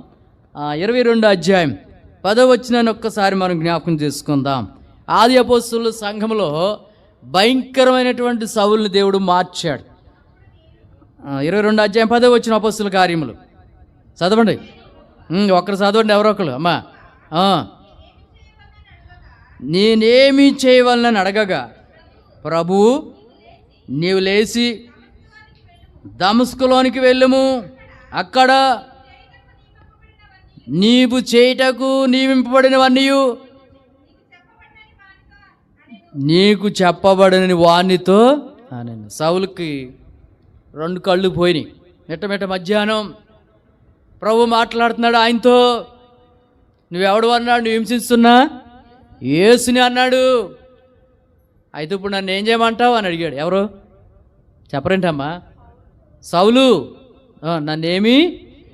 22వ అధ్యాయం 10వ వచనాన్ని ఒక్కసారి మనం జ్ఞాపకం చేసుకుందాం. ఆది అపొస్తలుల సంఘంలో భయంకరమైనటువంటి సౌలుని దేవుడు మార్చాడు. 22వ అధ్యాయం 10వ వచనం అపొస్తలుల కార్యములు చదవండి. ఒక్కరు చదవండి, ఎవరో ఒకరు. అమ్మా, నేనేమి చేయవలనని అడగగా, ప్రభువు నీవు లేచి దమస్కులోనికి వెళ్ళుము, అక్కడ నీవు చేయుటకు నియమింపబడినవన్నీ నీకు చెప్పబడని వానితో అని. సౌలుకి 2 కళ్ళు పోయినాయి. మిట్ట మధ్యాహ్నం ప్రభు మాట్లాడుతున్నాడు ఆయనతో. నువ్వెవడు అన్నాడు? నువ్వు హింసిస్తున్నా యేసుని అన్నాడు. అయితే ఇప్పుడు నన్ను ఏం చేయమంటావు అని అడిగాడు. ఎవరు చెప్పరేంటమ్మా? సౌలు. నన్నేమి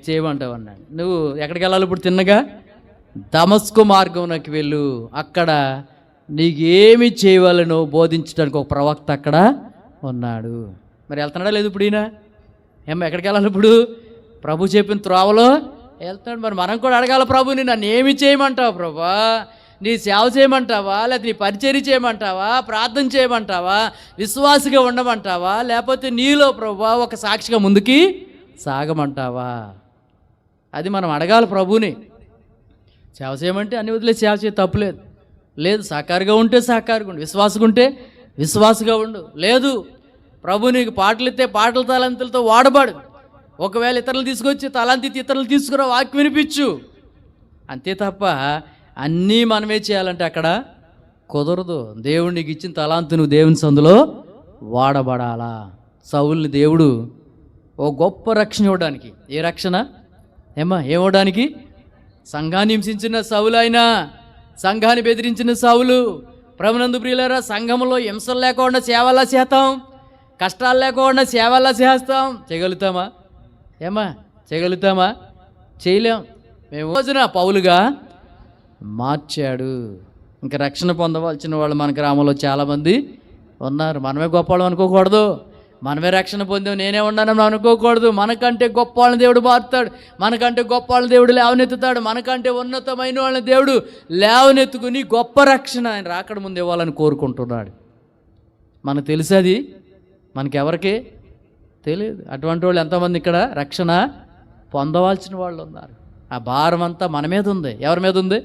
చేయమంటావు అన్నాడు. నువ్వు ఎక్కడికి వెళ్ళాలి ఇప్పుడు? తిన్నగా దమస్కు మార్గంలోకి వెళ్ళు, అక్కడ నీకేమి చేయవాలనో బోధించడానికి ఒక ప్రవక్త అక్కడ ఉన్నాడు. మరి వెళ్తున్నాడా లేదు ఇప్పుడు ఈయన? ఎక్కడికి వెళ్ళాలి ఇప్పుడు? ప్రభు చెప్పిన త్రోవలో వెళ్తున్నాడు. మరి మనం కూడా అడగాల, ప్రభుని నన్ను ఏమి చేయమంటావు ప్రభా? నీ సేవ చేయమంటావా, లేకపోతే నీ పరిచర్య చేయమంటావా, ప్రార్థన చేయమంటావా, విశ్వాసిగా ఉండమంటావా, లేకపోతే నీలో ప్రభువా ఒక సాక్షిగా ముందుకి సాగమంటావా? అది మనం అడగాలి ప్రభుని. సేవ చేయమంటే అన్ని వదిలేసి సేవ చేయ తప్పులేదు. లేదు, సాకారుగా ఉంటే సాకారుగా ఉండు, విశ్వాసగా ఉంటే విశ్వాసగా ఉండు. లేదు, ప్రభు నీకు పాటలు ఇస్తే పాటల తలంతులతో వాడబాడు. ఒకవేళ ఇతరులు తీసుకొచ్చి తలాంతి ఇతరులు తీసుకురా, వాక్యం వినిపించు. అంతే తప్ప అన్నీ మనమే చేయాలంటే అక్కడ కుదరదు. దేవుడు నీకు ఇచ్చిన తలాంతు నువ్వు దేవుని సందులో వాడబడాలా. సౌలుని దేవుడు ఓ గొప్ప రక్షణ ఇవ్వడానికి. ఏ రక్షణ? ఏమవడానికి? సంఘాన్ని హింసించిన సౌలు, అయినా సంఘాన్ని బెదిరించిన సౌలు. ప్రభునందు ప్రియులారా, సంఘంలో హింసలు లేకుండా సేవలా చేస్తాం, కష్టాలు లేకుండా సేవలా చేస్తాం. చేయగలుగుతామా? చేయగలుగుతామా? చేయలేం. మేము రోజున పౌలుగా మార్చాడు. ఇంకా రక్షణ పొందవలసిన వాళ్ళు మన గ్రామంలో చాలామంది ఉన్నారు. మనమే గొప్పవాళ్ళం అనుకోకూడదు. మనమే రక్షణ పొందాం, నేనే ఉన్నానని అనుకోకూడదు. మనకంటే గొప్ప వాళ్ళని దేవుడు మారుతాడు, మనకంటే గొప్ప వాళ్ళని దేవుడు లేవనెత్తుతాడు, మనకంటే ఉన్నతమైన వాళ్ళని దేవుడు లేవనెత్తుకుని గొప్ప రక్షణ ఆయన రాకడ ముందు ఇవ్వాలని కోరుకుంటున్నాడు. మనకు తెలుసు అది, మనకెవరికి తెలియదు. అటువంటి వాళ్ళు ఎంతోమంది ఇక్కడ రక్షణ పొందవలసిన వాళ్ళు ఉన్నారు. ఆ భారం అంతా మన మీద ఉంది. ఎవరి మీద ఉంది?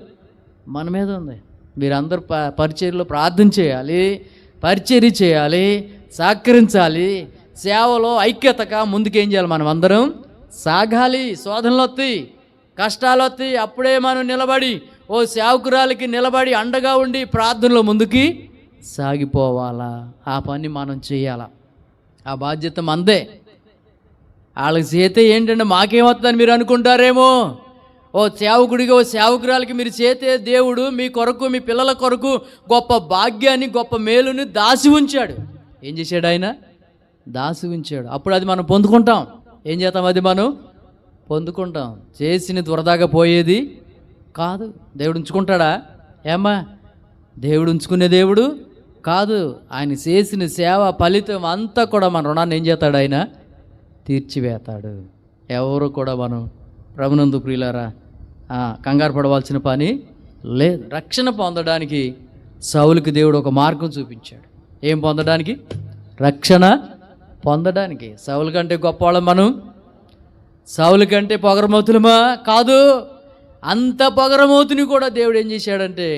మన మీద ఉంది. మీరందరూ పరిచర్యలో ప్రార్థన చేయాలి, పరిచర్య చేయాలి, సహకరించాలి. సేవలో ఐక్యతగా ముందుకేం చేయాలి? మనం అందరం సాగాలి. శోధనలు వస్తాయి, కష్టాలు వస్తాయి. అప్పుడే మనం నిలబడి ఓ సేవకురాలికి నిలబడి అండగా ఉండి ప్రార్థనలో ముందుకి సాగిపోవాలా. ఆ పని మనం చేయాలా. ఆ బాధ్యత మందే. వాళ్ళకి చేతే ఏంటంటే మాకేమవుతుందని మీరు అనుకుంటారేమో. ఓ సేవకుడిగా, ఓ సేవకురాలకి మీరు చేతే దేవుడు మీ కొరకు, మీ పిల్లల కొరకు గొప్ప భాగ్యాన్ని, గొప్ప మేలుని దాసి ఉంచాడు. ఏం చేశాడు ఆయన? దాసి ఉంచాడు. అప్పుడు అది మనం పొందుకుంటాం. ఏం చేస్తాం? అది మనం పొందుకుంటాం. చేసిన వృధాగా పోయేది కాదు. దేవుడు ఉంచుకుంటాడా? ఏమ్మా, దేవుడు ఉంచుకునే దేవుడు కాదు. ఆయన చేసిన సేవ ఫలితం అంతా కూడా మన రుణాన్ని ఏం చేస్తాడు? ఆయన తీర్చివేస్తాడు. ఎవరు కూడా మనం ప్రభునందు ప్రియులారా కంగారు పడవలసిన పని లేదు. రక్షణ పొందడానికి సౌలుకి దేవుడు ఒక మార్గం చూపించాడు. ఏం పొందడానికి? రక్షణ పొందడానికి. సౌలు కంటే గొప్పవాళ్ళం మనం? సౌలు కంటే పొగరమోతులమా? కాదు. అంత పొగరమోతుని కూడా దేవుడు ఏం చేశాడంటే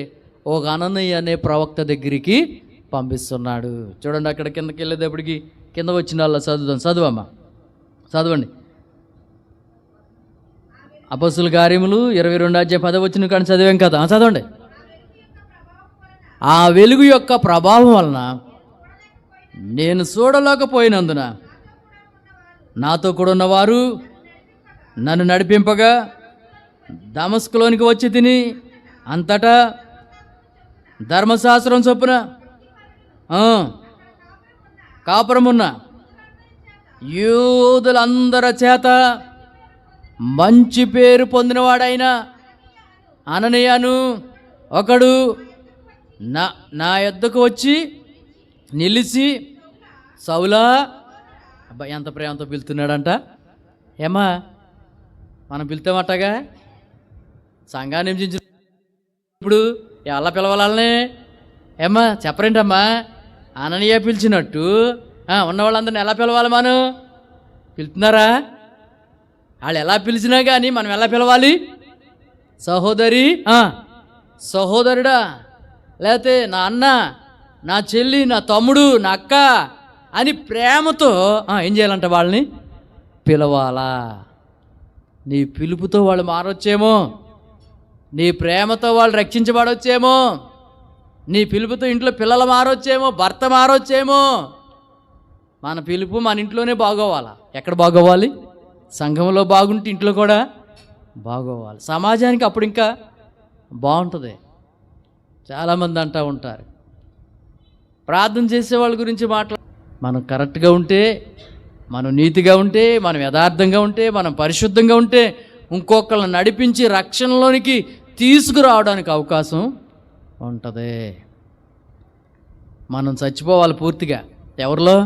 ఒక అననయ్య అనే ప్రవక్త దగ్గరికి పంపిస్తున్నాడు. చూడండి, అక్కడ కిందకి వెళ్ళేటప్పటికి కింద వచ్చిన వాళ్ళ చదువమ్మా, చదవండి. అపొస్తలుల కార్యములు 22:10 కానీ చదివాం కదా, చదవండి. ఆ వెలుగు యొక్క ప్రభావం వలన నేను చూడలేకపోయినందున నాతో కూడా ఉన్నవారు నన్ను నడిపింపగా దమస్కులోనికి వచ్చి తిని అంతటా ధర్మశాస్త్రం చొప్పున కాపురమున్న యూదులందరి చేత మంచి పేరు పొందినవాడైన అననీయను ఒకడు నా యొద్దకు వచ్చి నిలిచి, సౌలా, అబ్బాయి ఎంత ప్రేమతో పిలుతున్నాడంట. ఏమ్మా, మనం పిలుతామట్టగా సంఘాన్ని హింసించిన ఇప్పుడు ఎలా పిలవాలనే? ఏమ్మా చెప్పరేంటమ్మా? అననీయ పిలిచినట్టు ఉన్న వాళ్ళందరినీ ఎలా పిలవాలి? మనం పిలుతున్నారా? వాళ్ళు ఎలా పిలిచినా కానీ మనం ఎలా పిలవాలి? సహోదరి, సహోదరుడా, లేకపోతే నా అన్న, నా చెల్లి, నా తమ్ముడు, నా అక్క అని ప్రేమతో ఏం చేయాలంట? వాళ్ళని పిలవాలా. నీ పిలుపుతో వాళ్ళు మారొచ్చేమో, నీ ప్రేమతో వాళ్ళు రక్షించబడొచ్చేమో, నీ పిలుపుతో ఇంట్లో పిల్లలు మారొచ్చేమో, భర్త మారొచ్చేమో. మన పిలుపు మన ఇంట్లోనే బాగోవాలా. ఎక్కడ బాగోవాలి? సంఘంలో బాగుంటే ఇంట్లో కూడా బాగోవాలి. సమాజానికి అప్పుడు ఇంకా బాగుంటుంది. చాలామంది అంటూ ఉంటారు, ప్రార్థన చేసే వాళ్ళ గురించి మనం కరెక్ట్గా ఉంటే, మనం నీతిగా ఉంటే, మనం యథార్థంగా ఉంటే, మనం పరిశుద్ధంగా ఉంటే ఇంకొకళ్ళని నడిపించి రక్షణలోనికి తీసుకురావడానికి అవకాశం ఉంటుంది. మనం చచ్చిపోవాలి పూర్తిగా. ఎవరిలో?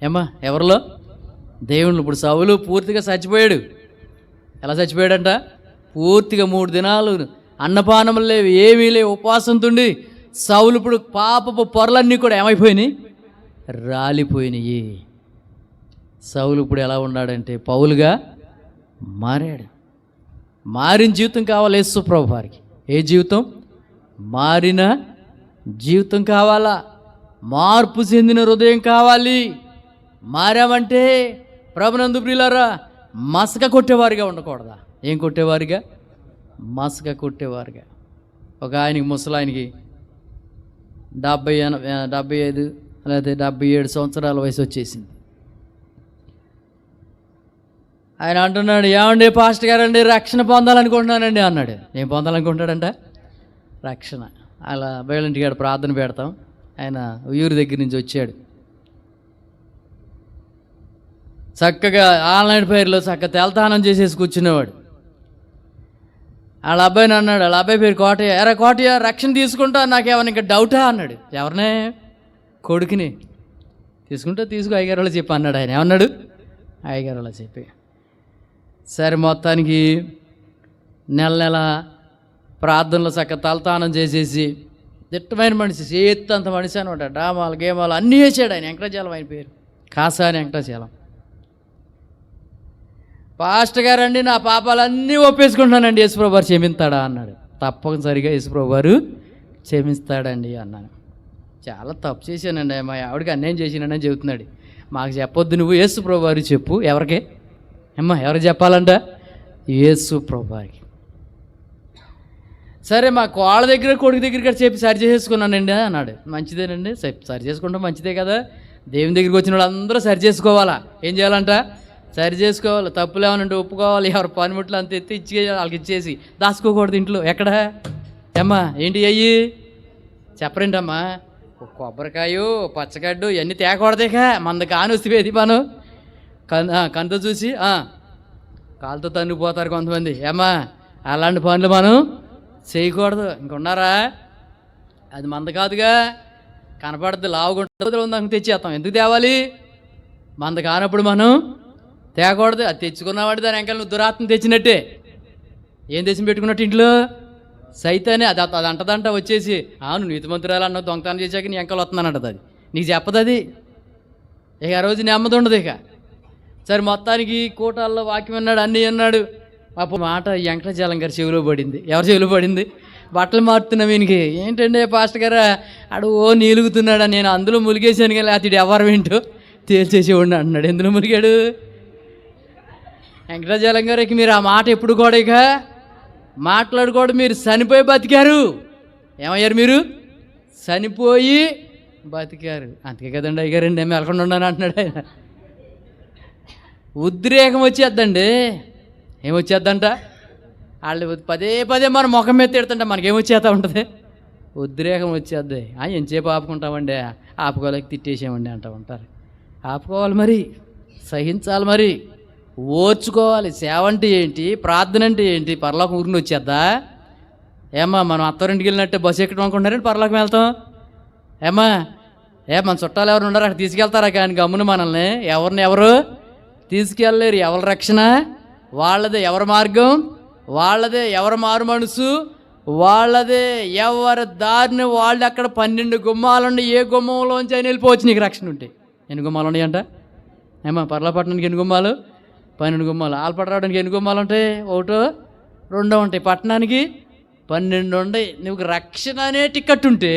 ఏమ్మా, ఎవరిలో? దేవుళ్ళు. ఇప్పుడు సౌలు పూర్తిగా చచ్చిపోయాడు. ఎలా చచ్చిపోయాడంట? పూర్తిగా 3 దినాలు అన్నపానములు లేవు, ఏమీ లేవు, ఉపవాసంతో ఉండి సౌలు ఇప్పుడు పాపపు పొరలన్నీ కూడా ఏమైపోయినాయి? రాలిపోయినాయి. సౌలు ఇప్పుడు ఎలా ఉన్నాడంటే పౌలుగా మారాడు. మారిన జీవితం కావాలి యేసు ప్రభు వారికి. ఏ జీవితం? మారిన జీవితం కావాలా. మార్పు చెందిన హృదయం కావాలి. మారామంటే ప్రభునందు ప్రియులారా మసక కొట్టేవారిగా ఉండకూడదా? ఏం కొట్టేవారిగా? మసక కొట్టేవారిగా. ఒక ఆయనకి, ముసలాయనకి 75 లేదా 77 సంవత్సరాల వయసు వచ్చేసింది. ఆయన అంటున్నాడు, ఏమండి పాస్టర్ గారండి, రక్షణ పొందాలనుకుంటున్నానండి అన్నాడు. ఏం పొందాలనుకుంటాడంట? రక్షణ. అలా బయలుంటికాడ ప్రార్థన పెడతాం. ఆయన ఊరి దగ్గర నుంచి వచ్చాడు. చక్కగా ఆన్లైన్ పేరులో చక్కగా తెలతానం చేసేసి కూర్చునేవాడు. వాళ్ళ అబ్బాయిని అన్నాడు, వాళ్ళ అబ్బాయి పేరు కోటయ్య. ఎరా కోటయ్య, రక్షణ తీసుకుంటా, నాకేమన్నా ఇంకా డౌటా అన్నాడు. ఎవరినే? కొడుకుని. తీసుకుంటా, తీసుకో అయ్యగారు వాళ్ళు చెప్పి అన్నాడు. ఆయన ఏమన్నాడు? అయ్యగారు వాళ్ళు చెప్పి. సరే, మొత్తానికి నెల ప్రార్థనలో చక్కగా తలతానం చేసేసి దిట్టమైన మనిషి, చేత్తంత మనిషి అనమాట. డ్రామాలు, గేమాలు అన్నీ వేసాడు ఆయన. వెంకటాచలం ఆయన పేరు, కాసాని వెంకటాచలం. పాస్టర్ గారండి, నా పాపాలన్నీ ఒప్పేసుకుంటానండి, యేసుప్రభు వారు క్షమిస్తాడా అన్నాడు. తప్పనిసరిగా యేసుప్రభు వారు క్షమిస్తాడండి అన్నాను. చాలా తప్పు చేశానండి, మా ఆవిడకి అన్యాయం చేసినానని చెబుతున్నాడు. మాకు చెప్పొద్దు, నువ్వు యేసుప్రభు వారు చెప్పు. ఎవరికే అమ్మా? ఎవరికి చెప్పాలంట? యేసుప్రభు వారికి. సరే, మా కోళ్ళ దగ్గర, కొడుకు దగ్గర చెప్పి సరి చేసుకున్నానండి అన్నాడు. మంచిదేనండి, సరి చేసుకుంటాం, మంచిదే కదా. దేవుని దగ్గరికి వచ్చిన వాళ్ళు అందరూ సరి చేసుకోవాలా. ఏం చేయాలంట? సరి చేసుకోవాలి, తప్పులు ఏమన్నా ఒప్పుకోవాలి, ఎవరి పనిముట్లు అంత ఎత్తి ఇచ్చి వాళ్ళకి ఇచ్చేసి దాచుకోకూడదు ఇంట్లో. ఎక్కడ ఏమ్మా ఏంటి అయ్యి చెప్పరేంటమ్మా, కొబ్బరికాయ పచ్చగడ్డు ఇవన్నీ తేకూడదేక, మంద కాని వస్తుంది మనం కంత చూసి కాలుతో తన్నుకుపోతారు కొంతమంది. ఏమ్మా అలాంటి పనులు మనం చేయకూడదు. ఇంకున్నారా, అది మంద కాదుగా, కనపడద్దు, లావుగుంటుంది, ఉందాక తెచ్చేస్తాం. ఎందుకు తేవాలి? మంద కానప్పుడు మనం తేకూడదు. అది తెచ్చుకున్నవాడు దాని వెంకలు నువ్వు దురాత్మ తెచ్చినట్టే. ఏం తెచ్చి పెట్టుకున్నట్టు ఇంట్లో సైతానే అది అది అంటదంట వచ్చేసి, నువ్వు నీతిమంతురాలు అన్నావు, దొంగతనం చేశాక నీ వెంకలు వస్తుందనంటది. అది నీకు చెప్పదు. అది ఇక ఆ రోజు నెమ్మది ఉండదు. ఇక సరే మొత్తానికి కూటాల్లో వాక్యం అన్నాడు, అన్నీ అన్నాడు. అప్పుడు మాట వెంకటజాలం గారి చెవిలో పడింది. ఎవరి చెవిలో పడింది? బట్టలు మారుతున్నాం ఈయనకి. ఏంటంటే పాస్టర్ గారు ఆడు నీలుగుతున్నాడు, నేను అందులో ములిగేసాను కానీ అతడు ఎవరు ఏంటో తేల్చేసేవాడిని అంటున్నాడు. ఎందులో ములిగాడు? వెంకటజాలం గారికి మీరు ఆ మాట ఎప్పుడు కూడా ఇక మాట్లాడుకోవడం. మీరు చనిపోయి బతికారు. ఏమయ్యారు? మీరు చనిపోయి బతికారు. అందుకే కదండి అయ్యారండి ఏమి వెళ్ళకుండా ఉన్నాను అంటున్నాడు ఆయన. ఉద్రేకం వచ్చేద్దండి. ఏమొచ్చేద్దంట? వాళ్ళు పదే పదే మన ముఖం మీద తిడుతుంటే మనకేమొచ్చేస్తా ఉంటుంది? ఉద్రేకం వచ్చేద్ది. ఎంతసేపు ఆపుకుంటామండి, ఆపుకోలేక తిట్టేసామండి అంటూ ఉంటారు. ఆపుకోవాలి మరి, సహించాలి మరి, ఓర్చుకోవాలి. సేవ అంటే ఏంటి, ప్రార్థన అంటే ఏంటి? పరలోకం ఊరిని వచ్చేద్దా? ఏమ్మా మనం అత్తరింటికి వెళ్ళినట్టే బస్సు ఎక్కడం అనుకుంటున్నారండి పరలోకం వెళ్తాం? ఏమ్మా మన చుట్టాలు ఎవరు ఉన్నారో అక్కడ తీసుకెళ్తారా? కానీ గమ్మున మనల్ని ఎవరు తీసుకెళ్ళలేరు. ఎవరి రక్షణ వాళ్ళదే, ఎవరి మార్గం వాళ్ళదే, ఎవరి మారు మనసు వాళ్ళదే, ఎవరి దారిని వాళ్ళు. అక్కడ 12 గుమ్మాలుండి ఏ గుమ్మంలోంచి అయినా వెళ్ళిపోవచ్చు నీకు రక్షణ ఉంటే. ఎన్ని గుమ్మాలు ఉన్నాయంట? ఏమా పర్లాపట్నానికి ఎన్ని గుమ్మాలు? 12 గుమ్మాలు. ఆల్పట రావడానికి ఎన్ని గుమ్మాలు ఉంటాయి? 1 2 ఉంటాయి. పట్టణానికి 12 ఉంటాయి. నువ్వు రక్షణ అనే టికెట్ ఉంటే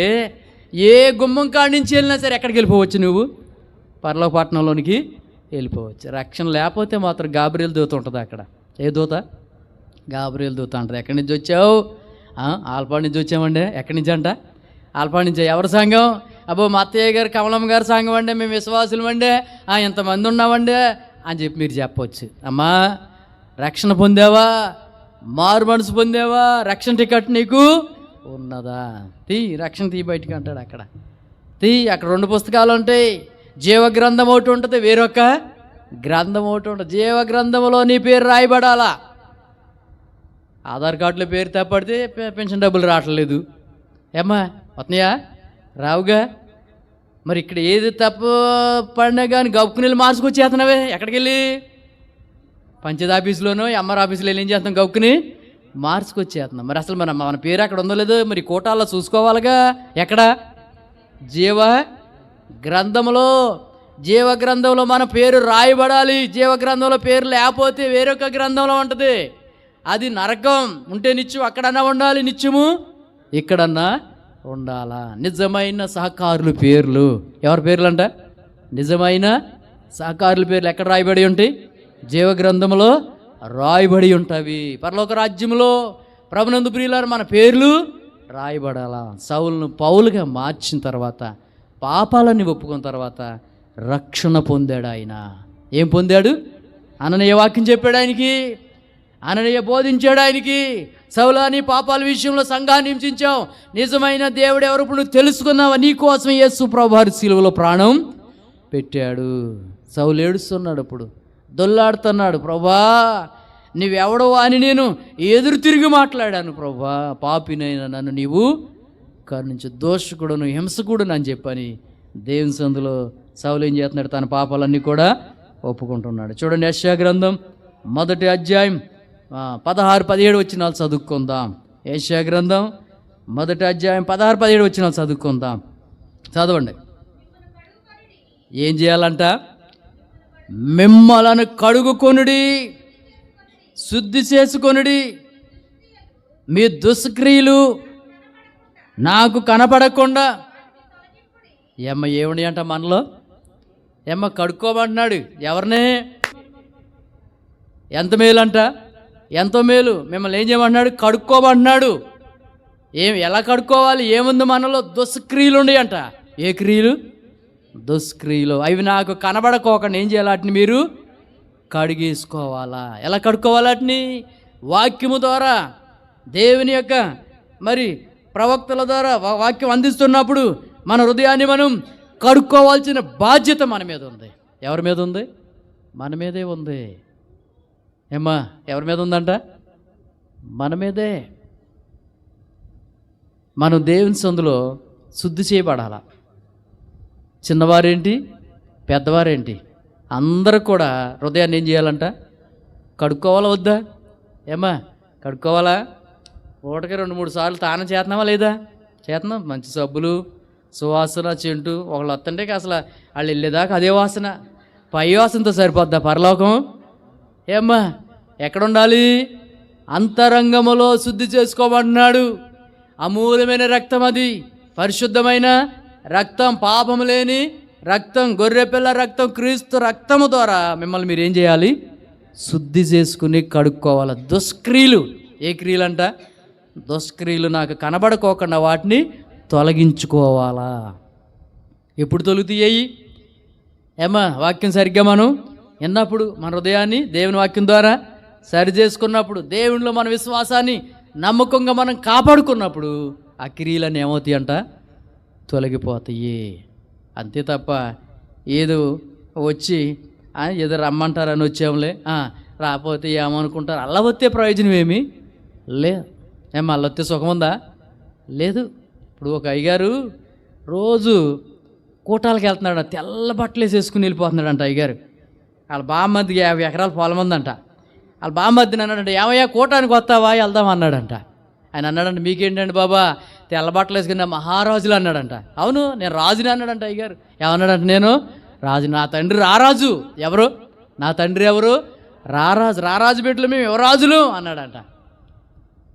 ఏ గుమ్మం కాడి నుంచి వెళ్ళినా సరే ఎక్కడికి వెళ్ళిపోవచ్చు? నువ్వు పర్లోక పట్టణంలోనికి వెళ్ళిపోవచ్చు. రక్షణ లేకపోతే మాత్రం గాబ్రియల్ దూత ఉంటుంది అక్కడ. ఏ దూత? గాబ్రియల్ దూత అంటుంది. ఎక్కడి నుంచి వచ్చావు? ఆల్పాడు నుంచి వచ్చామండి. ఎక్కడి నుంచి అంట? ఆల్పాడు నుంచి. ఎవరి సంఘం? అబ్బో మా అత్తయ్య గారు కమలమ్మ గారి సంఘం అండి, మేము విశ్వాసులు అండి, ఎంతమంది ఉన్నామండి అని చెప్పి మీరు చెప్పవచ్చు. అమ్మా రక్షణ పొందావా? మారు మనసు పొందావా? రక్షణ టికెట్ నీకు ఉన్నదా? రక్షణ బయటికి అంటాడు. అక్కడ అక్కడ 2 పుస్తకాలు ఉంటాయి. జీవ గ్రంథం ఒకటి ఉంటుంది, వేరొక గ్రంథం ఒకటి ఉంటుంది. జీవ గ్రంథంలో నీ పేరు రాయబడాలా. ఆధార్ కార్డులో పేరు తప్పడితే పెన్షన్ డబ్బులు రావట్లేదు. ఏమ్మా వస్తున్నాయా? రావుగా. మరి ఇక్కడ ఏది తప్పు పడినా కానీ గౌక్కుని మార్చుకొచ్చేస్తున్నావే. ఎక్కడికి వెళ్ళి? పంచాయతీ ఆఫీసులోనో ఎంఆర్ ఆఫీసులో వెళ్ళి ఏం చేస్తాం? గౌక్కుని మార్చుకొచ్చేస్తున్నాం. మరి అసలు మన పేరు అక్కడ ఉందో లేదో మరి కోటాల్లో చూసుకోవాలిగా. ఎక్కడ? జీవ గ్రంథంలో. జీవ గ్రంథంలో మన పేరు రాయబడాలి. జీవ గ్రంథంలో పేరు లేకపోతే వేరొక గ్రంథంలో ఉంటుంది. అది నరకం. ఉంటే నిత్యం అక్కడన్నా ఉండాలి, నిత్యము ఇక్కడన్నా ఉండాలా. నిజమైన సహకారుల పేర్లు. ఎవరి పేర్లు అంట? నిజమైన సహకారుల పేర్లు ఎక్కడ రాయబడి ఉంటాయి? జీవ గ్రంథంలో రాయబడి ఉంటాయి. పరలోక రాజ్యంలో ప్రభునందు ప్రియులారు మన పేర్లు రాయబడాలా. సౌలును పౌలుగా మార్చిన తర్వాత, పాపాలన్నీ ఒప్పుకున్న తర్వాత రక్షణ పొందాడు ఆయన. ఏం పొందాడు? అననీయ వాక్యం చెప్పాడు ఆయనకి, అననీయ బోధించాడు ఆయనకి. సౌలా నీ పాపాల విషయంలో సంఘాన్ని హింసించావు, నిజమైన దేవుడు ఎవరు ఇప్పుడు నువ్వు తెలుసుకున్నావా? నీ కోసం యేసు ప్రభువారు సిలువలో ప్రాణం పెట్టాడు. సౌలు ఏడుస్తున్నాడు, అప్పుడు దొల్లాడుతున్నాడు. ప్రభా నువ్వెవడో అని నేను ఎదురు తిరిగి మాట్లాడాను. ప్రభా పాపినైనా నన్ను నీవు కరుణించు, దోషకుడును హింసకుడును అని చెప్పని దేవుని సందులో సౌలు ఏం చేస్తున్నాడు? తన పాపాలన్నీ కూడా ఒప్పుకుంటున్నాడు. చూడండి యెషయా గ్రంథం 1వ అధ్యాయం 16-17 వచనాలు చదువుకుందాం. యెషయా గ్రంథం 1వ అధ్యాయం 16-17 వచనాలు చదువుకుందాం. చదవండి. ఏం చేయాలంట? మిమ్మలను కడుగుకొనుడి, శుద్ధి చేసుకొనుడి, మీ దుష్క్రియలు నాకు కనపడకుండా. ఏమని అంట మనలో? కడుక్కోమంటున్నాడు. ఎవరిని? ఎంత మేలు అంట? ఎంతో మేలు. మిమ్మల్ని ఏం చేయమంటున్నాడు? కడుక్కోమంటున్నాడు. ఎలా కడుక్కోవాలి? ఏముంది మనలో? దుష్క్రియలు ఉన్నాయి అంట. ఏ క్రియలు? దుష్క్రియలు. అవి నాకు కనబడకోకుండా ఏం చేయాలి? వాటిని మీరు కడిగేసుకోవాలా. ఎలా కడుక్కోవాలి వాటిని? వాక్యము ద్వారా, దేవుని యొక్క మరి ప్రవక్తల ద్వారా వాక్యం అందిస్తున్నప్పుడు మన హృదయాన్ని మనం కడుక్కోవాల్సిన బాధ్యత మన మీద ఉంది. ఎవరి మీద ఉంది? మన మీదే ఉంది. ఏమ్మా, ఎవరి మీద ఉందంట? మన మీదే. మనం దేవుని సందులో శుద్ధి చేయబడాలా. చిన్నవారేంటి, పెద్దవారేంటి, అందరూ కూడా హృదయాన్ని ఏం చేయాలంట? కడుక్కోవాలా వద్దా? ఏమ్మా, కడుక్కోవాలా? పూటకి 2-3 సార్లు తానం చేస్తున్నావా లేదా? చేస్తున్నాం. మంచి సబ్బులు, సువాసన, చెంటు ఒకళ్ళు వస్తుంటే అసలు వాళ్ళు వెళ్ళేదాకా అదే వాసన. పై వాసనతో సరిపోద్దా పరలోకం? ఏమ్మా, ఎక్కడుండాలి? అంతరంగములో శుద్ధి చేసుకోమంటున్నాడు. అమూల్యమైన రక్తం, అది పరిశుద్ధమైన రక్తం, పాపము లేని రక్తం, గొర్రెపిల్ల రక్తం, క్రీస్తు రక్తము ద్వారా మిమ్మల్ని మీరు ఏం చేయాలి? శుద్ధి చేసుకుని కడుక్కోవాలి. దుష్క్రియలు, ఏ క్రియలు అంట? దుష్క్రియలు నాకు కనబడుకోకుండా వాటిని తొలగించుకోవాలా. ఎప్పుడు తొలుగుతాయి? ఏమ్మా, వాక్యం సరిగ్గా మనం విన్నప్పుడు, మన హృదయాన్ని దేవుని వాక్యం ద్వారా సరి చేసుకున్నప్పుడు, దేవునిలో మన విశ్వాసాన్ని నమ్మకంగా మనం కాపాడుకున్నప్పుడు ఆ క్రియలన్నీ ఏమవుతాయి అంట? తొలగిపోతాయి. అంతే తప్ప ఏదో వచ్చి ఏదో రమ్మంటారని వచ్చాంలే, రాకపోతే ఏమనుకుంటారు, అలా వస్తే ప్రయోజనం ఏమీ లేదు. ఏమో అలా వస్తే సుఖం ఉందా? లేదు. ఇప్పుడు ఒక అయ్యగారు రోజు కూటాలకు వెళ్తున్నాడు, తెల్ల బట్టలు వేసేసుకుని వెళ్ళిపోతున్నాడు అంట అయ్యగారు. వాళ్ళ బామ్మద్దికి 50 ఎకరాల పొలం ఉందంట. వాళ్ళ బామ్మద్దిని అన్నాడంట, ఏమయ్యా కూటానికి వస్తావా, వెళ్దాం అన్నాడంట. ఆయన అన్నాడంట, మీకేంటండి బాబా తెల్ల బట్టలు వేసుకున్న మహారాజులు అన్నాడంట. అవును, నేను రాజుని అన్నాడంట అయ్యగారు. ఏమన్నాడంట? నేను రాజు, నా తండ్రి రారాజు. ఎవరు? నా తండ్రి ఎవరు? రారాజు. రారాజు బిడ్డలు మేము యువరాజులు అన్నాడంట.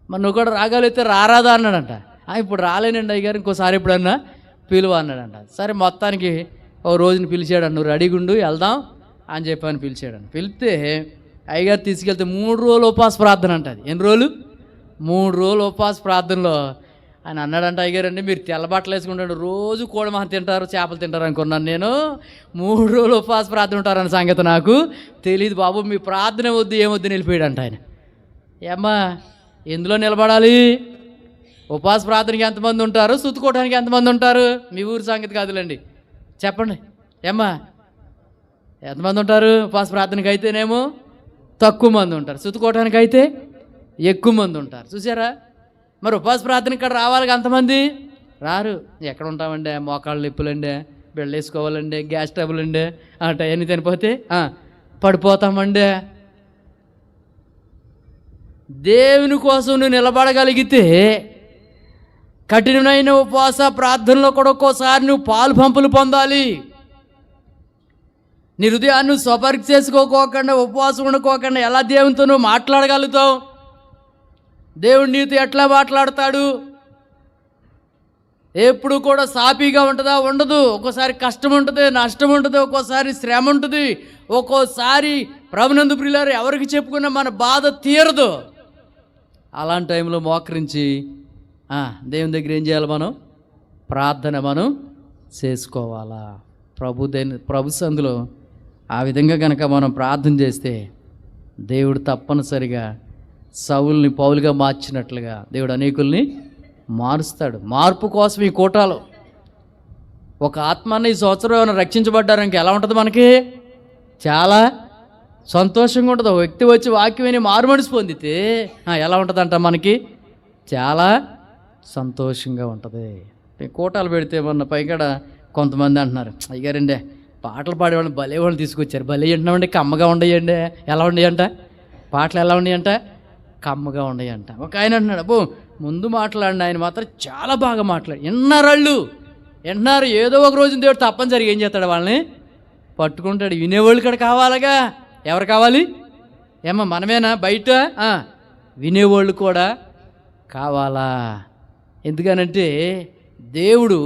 మరి నువ్వు కూడా రాగాలైతే రారాదా అన్నాడంట. ఇప్పుడు రాలేనండి అయ్యగారు, ఇంకోసారి ఎప్పుడన్నా పిలువ అన్నాడంట. సరే, మొత్తానికి ఓ రోజుని పిలిచాడు. నువ్వు రెడీగా ఉండు, వెళ్దాం అని చెప్పని పిలిచాడు. పిలిస్తే అయ్యగారు తీసుకెళ్తే 3 రోజులు ఉపవాస ప్రార్థన అంట. అది ఎన్ని రోజులు? 3 రోజులు ఉపవాస ప్రార్థనలో ఆయన అన్నాడంట, అయ్యగారు అండి మీరు తెల్ల బట్టలు వేసుకుంటాడు, రోజు కోడిమాంసం తింటారు, చేపలు తింటారు అనుకున్నాను నేను. 3 రోజులు ఉపవాస ప్రార్థన ఉంటారన్న సంగతి నాకు తెలియదు బాబు, మీ ప్రార్థన వద్దు ఏమొద్దు వెళ్ళిపోయాడంట ఆయన. ఏమ్మా, ఎందులో నిలబడాలి? ఉపవాస ప్రార్థనకి ఎంతమంది ఉంటారు? సుత్తుకోవడానికి ఎంతమంది ఉంటారు? మీ ఊరి సంగతి కాదులేండి, చెప్పండి. ఏమ్మా, ఎంతమంది ఉంటారు? ఉపవాస ప్రార్థనకి అయితేనేమో తక్కువ మంది ఉంటారు, సుత్తుకోవడానికి అయితే ఎక్కువ మంది ఉంటారు. చూసారా? మరి ఉపవాస ప్రార్థన ఇక్కడ రావాలి, అంతమంది రారు. ఎక్కడ ఉంటామండి? మోకాళ్ళ నొప్పులండి, బిళ్ళ వేసుకోవాలండి, గ్యాస్ ట్రబుల్ అండి, అవన్నీ తినిపోతే పడిపోతామండి. దేవుని కోసం నువ్వు నిలబడగలిగితే కఠినమైన ఉపవాస ప్రార్థనలో కూడా ఒక్కోసారి నువ్వు పాలు పంపులు పొందాలి. నీ హృదయాన్ని స్వపరీక్ష చేసుకోకుండా, ఉపవాసం ఉండకోకుండా ఎలా దేవునితో నువ్వు మాట్లాడగలుగుతావు? దేవుడు నీతో ఎట్లా మాట్లాడతాడు? ఎప్పుడు కూడా సాఫీగా ఉంటుందా? ఉండదు. ఒక్కోసారి కష్టం ఉంటుంది, నష్టం ఉంటుంది, ఒక్కోసారి శ్రమ ఉంటుంది, ఒక్కోసారి ప్రభునందు ప్రియులారు ఎవరికి చెప్పుకున్నా మన బాధ తీరదు. అలాంటి టైంలో మోకరించి దేవుని దగ్గర ఏం చేయాలి? మనం ప్రార్థన మనం చేసుకోవాలా. ప్రభు సందులో ఆ విధంగా కనుక మనం ప్రార్థన చేస్తే దేవుడు తప్పనిసరిగా సౌలుని పౌలుగా మార్చినట్లుగా దేవుడు అనేకుల్ని మారుస్తాడు. మార్పు కోసం ఈ కూటాలు ఒక ఆత్మని ఈ సంవత్సరం ఏమైనా రక్షించబడ్డారు ఎలా ఉంటుంది? మనకి చాలా సంతోషంగా ఉంటుంది. ఒక వ్యక్తి వచ్చి వాక్యం విని మారుమనసు పొందితే ఎలా ఉంటుందంట? మనకి చాలా సంతోషంగా ఉంటుంది. కూటాలు పెడితే మొన్న పైగా కొంతమంది అంటున్నారు, అయ్యారండి పాటలు పాడేవాళ్ళని భలే వాళ్ళు తీసుకొచ్చారు, భలే వింటున్నామండి, కమ్మగా ఉండయండి. ఎలా ఉండయంట? పాటలు ఎలా ఉన్నాయంట? కమ్మగా ఉండయంట. ఒక ఆయన అంటున్నాడు, అబ్బో ముందు మాట్లాడిన ఆయన మాత్రం చాలా బాగా మాట్లాడు. విన్నారు ఏదో ఒక రోజు దేవుడు తప్పనిసరిగా ఏం చేస్తాడు? వాళ్ళని పట్టుకుంటాడు. వినేవాళ్ళు ఇక్కడ కావాలిగా. ఎవరు కావాలి? ఏమో మనమేనా? బయట వినేవాళ్ళు కూడా కావాలా. ఎందుకనంటే దేవుడు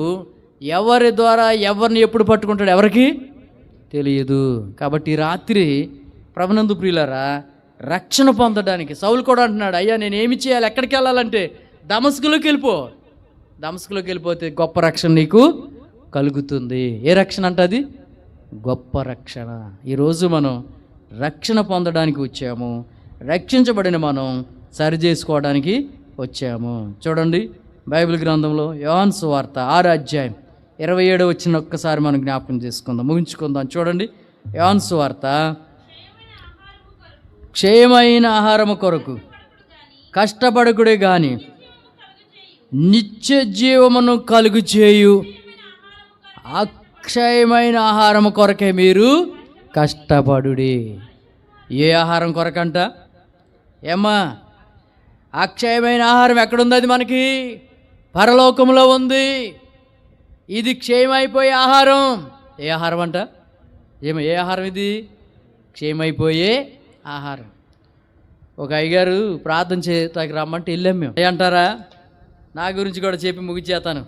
ఎవరి ద్వారా ఎవరిని ఎప్పుడు పట్టుకుంటాడు ఎవరికి తెలియదు. కాబట్టి రాత్రి ప్రభునందు ప్రియులారా, రక్షణ పొందడానికి సౌలు కూడా అంటున్నాడు, అయ్యా నేను ఏమి చేయాలి, ఎక్కడికి వెళ్ళాలంటే దమస్కులోకి వెళ్ళిపో. దమస్కులోకి వెళ్ళిపోతే గొప్ప రక్షణ నీకు కలుగుతుంది. ఏ రక్షణ అంటే? అది గొప్ప రక్షణ. ఈరోజు మనం రక్షణ పొందడానికి వచ్చాము. రక్షించబడిన మనం సరి చేసుకోవడానికి వచ్చాము. చూడండి బైబిల్ గ్రంథంలో యోహాను సువార్త 6వ అధ్యాయం 27 వచ్చిన ఒక్కసారి మనం జ్ఞాపకం చేసుకుందాం, ముగించుకుందాం. చూడండి యోహాను సువార్త, క్షయమైన ఆహారము కొరకు కష్టపడకుడే గాని నిత్య జీవమును కలుగు చేయు అక్షయమైన ఆహారము కొరకే మీరు కష్టపడుడి. ఏ ఆహారం కొరకంట? ఏమ్మా, అక్షయమైన ఆహారం ఎక్కడుంది? అది మనకి పరలోకంలో ఉంది. ఇది క్షయమైపోయే ఆహారం. ఏ ఆహారం అంట? ఏ ఆహారం ఇది? క్షయమైపోయే ఆహారం. ఒక అయ్యగారు ప్రార్థన చేయటానికి రమ్మంటే వెళ్ళాం మేము. అంటారా? నా గురించి కూడా చెప్పి ముగిచేస్తాను,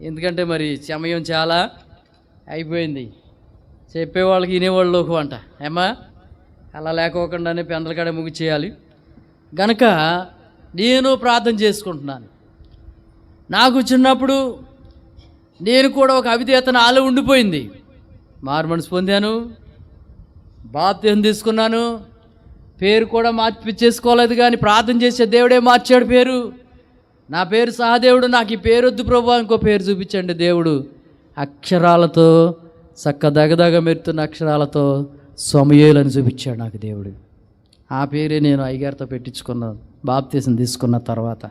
ఎందుకంటే మరి సమయం చాలా అయిపోయింది. చెప్పేవాళ్ళకి వినేవాళ్ళు లోకు అంట. ఏమ్మా, అలా లేకోకుండానే పెందల కాడ ముగిచేయాలి గనక నేను ప్రార్థన చేసుకుంటున్నాను. నాకు చిన్నప్పుడు నేను కూడా ఒక అవిధేయత నాలో ఉండిపోయింది. మారు మనసు పొందాను, బాప్తిసం తీసుకున్నాను, పేరు కూడా మార్చేసుకోలేదు, కానీ ప్రార్థన చేసే దేవుడే మార్చాడు పేరు. నా పేరు సహదేవుడు, నాకు ఈ పేరు వద్దు ప్రభు, ఇంకో పేరు చూపించండి. దేవుడు అక్షరాలతో చక్క దగదగ మెరుతున్న అక్షరాలతో సమూయేలు అని చూపించాడు నాకు దేవుడు. ఆ పేరే నేను అయ్యగారితో పెట్టించుకున్నాను బాప్తిసం తీసుకున్న తర్వాత.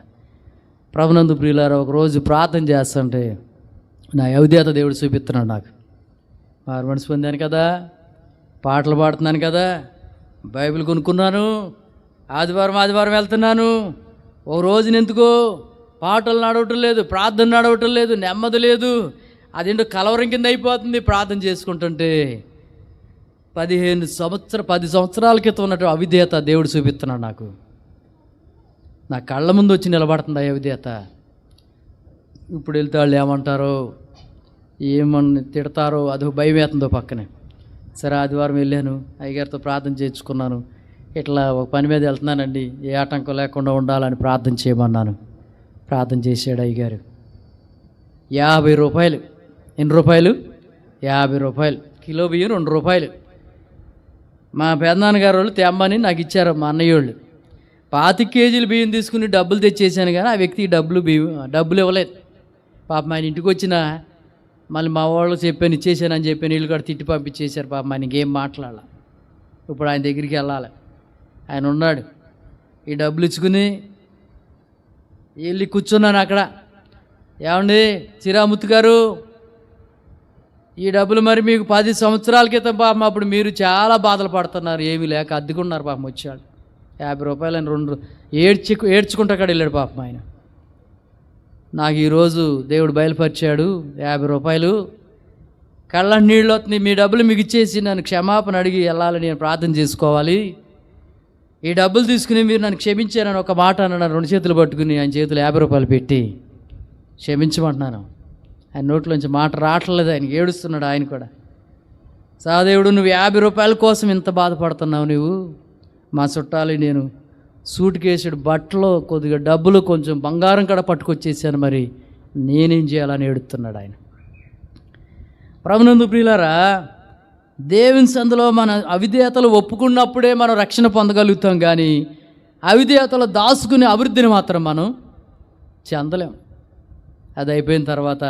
ప్రభునందు ప్రియులారా, ఒకరోజు ప్రార్థన చేస్తుంటే నా అవిధేయత దేవుడు చూపిస్తున్నాడు నాకు. మారు మనసు పొందాను కదా, పాటలు పాడుతున్నాను కదా, బైబిల్ కొనుక్కున్నాను, ఆదివారం వెళ్తున్నాను. ఓ రోజున ఎందుకో పాటలు నడవటం లేదు, ప్రార్థన నడవటం లేదు, నెమ్మది లేదు. అదేంటో కలవరం కింద అయిపోతుంది ప్రార్థన చేసుకుంటుంటే. 10 సంవత్సరాల క్రితం ఉన్నట్టు అవిధేయత దేవుడు చూపిస్తున్నాడు నాకు. నా కళ్ళ ముందు వచ్చి నిలబడుతుంది ఆ అవిధేయత. ఇప్పుడు వెళ్తే వాళ్ళు ఏమంటారో, ఏమని తిడతారో, అదొక భయం వేస్తుందో పక్కనే. సరే ఆదివారం వెళ్ళాను, అయ్యగారితో ప్రార్థన చేయించుకున్నాను. ఇట్లా ఒక పని మీద వెళ్తున్నానండి, ఏ ఆటంకం లేకుండా ఉండాలని ప్రార్థన చేయమన్నాను. ప్రార్థన చేశాడు అయ్యగారు. 50 రూపాయలు. ఎన్ని రూపాయలు? 50 రూపాయలు. కిలో బియ్యం 2 రూపాయలు. మా పెదనాన్నగారు వాళ్ళు తెమ్మని నాకు ఇచ్చారు, మా అన్నయ్య వాళ్ళు. 25 కేజీలు బియ్యం తీసుకుని డబ్బులు తెచ్చేసాను, కానీ ఆ వ్యక్తికి డబ్బులు ఇవ్వలేదు. పాపం ఆయన ఇంటికి వచ్చిన మళ్ళీ మా వాళ్ళు చెప్పాను, ఇచ్చేసానని చెప్పాను, వీళ్ళు కూడా తిట్టి పంపించేశారు. పాపం ఆయన ఇంకేం మాట్లాడాల. ఇప్పుడు ఆయన దగ్గరికి వెళ్ళాలి. ఆయన ఉన్నాడు. ఈ డబ్బులు ఇచ్చుకుని వెళ్ళి కూర్చున్నాను అక్కడ. ఏమండి చిరాముత్తు గారు, ఈ డబ్బులు మరి మీకు 10 సంవత్సరాల క్రితం పాపం అప్పుడు మీరు చాలా బాధలు పడుతున్నారు, ఏమీ లేక అద్దెకున్నారు. పాపం వచ్చాడు. 50 రూపాయలు అని 2 ఏడ్చుకుంటా అక్కడ వెళ్ళాడు పాపం ఆయన. నాకు ఈరోజు దేవుడు బయలుపరిచాడు. 50 రూపాయలు కళ్ళ నీళ్ళు వస్తున్నాయి, మీ డబ్బులు మీకు ఇచ్చేసి నన్ను క్షమాపణ అడిగి వెళ్ళాలని నేను ప్రార్థన చేసుకోవాలి. ఈ డబ్బులు తీసుకుని మీరు నన్ను క్షమించారని ఒక మాట అన్నాడు. 2 చేతులు పట్టుకుని ఆయన చేతులు 50 రూపాయలు పెట్టి క్షమించమంటున్నాను. ఆయన నోట్లోంచి మాట రావట్లేదు, ఆయన ఏడుస్తున్నాడు. ఆయన కూడా, సహదేవుడు నువ్వు 50 రూపాయల కోసం ఇంత బాధపడుతున్నావు నువ్వు? మా చుట్టాలు నేను సూట్ కేసుడు బట్టలు కొద్దిగా డబ్బులు కొంచెం బంగారం కూడా పట్టుకొచ్చేసాను, మరి నేనేం చేయాలని ఏడుస్తున్నాడు ఆయన. ప్రభునందు ప్రియులారా, దేవుని సందులో మన అవిధేయతలు ఒప్పుకున్నప్పుడే మనం రక్షణ పొందగలుగుతాం, కానీ అవిధేయతలు దాచుకునే అభివృద్ధిని మాత్రం మనం చెందలేం. అది అయిపోయిన తర్వాత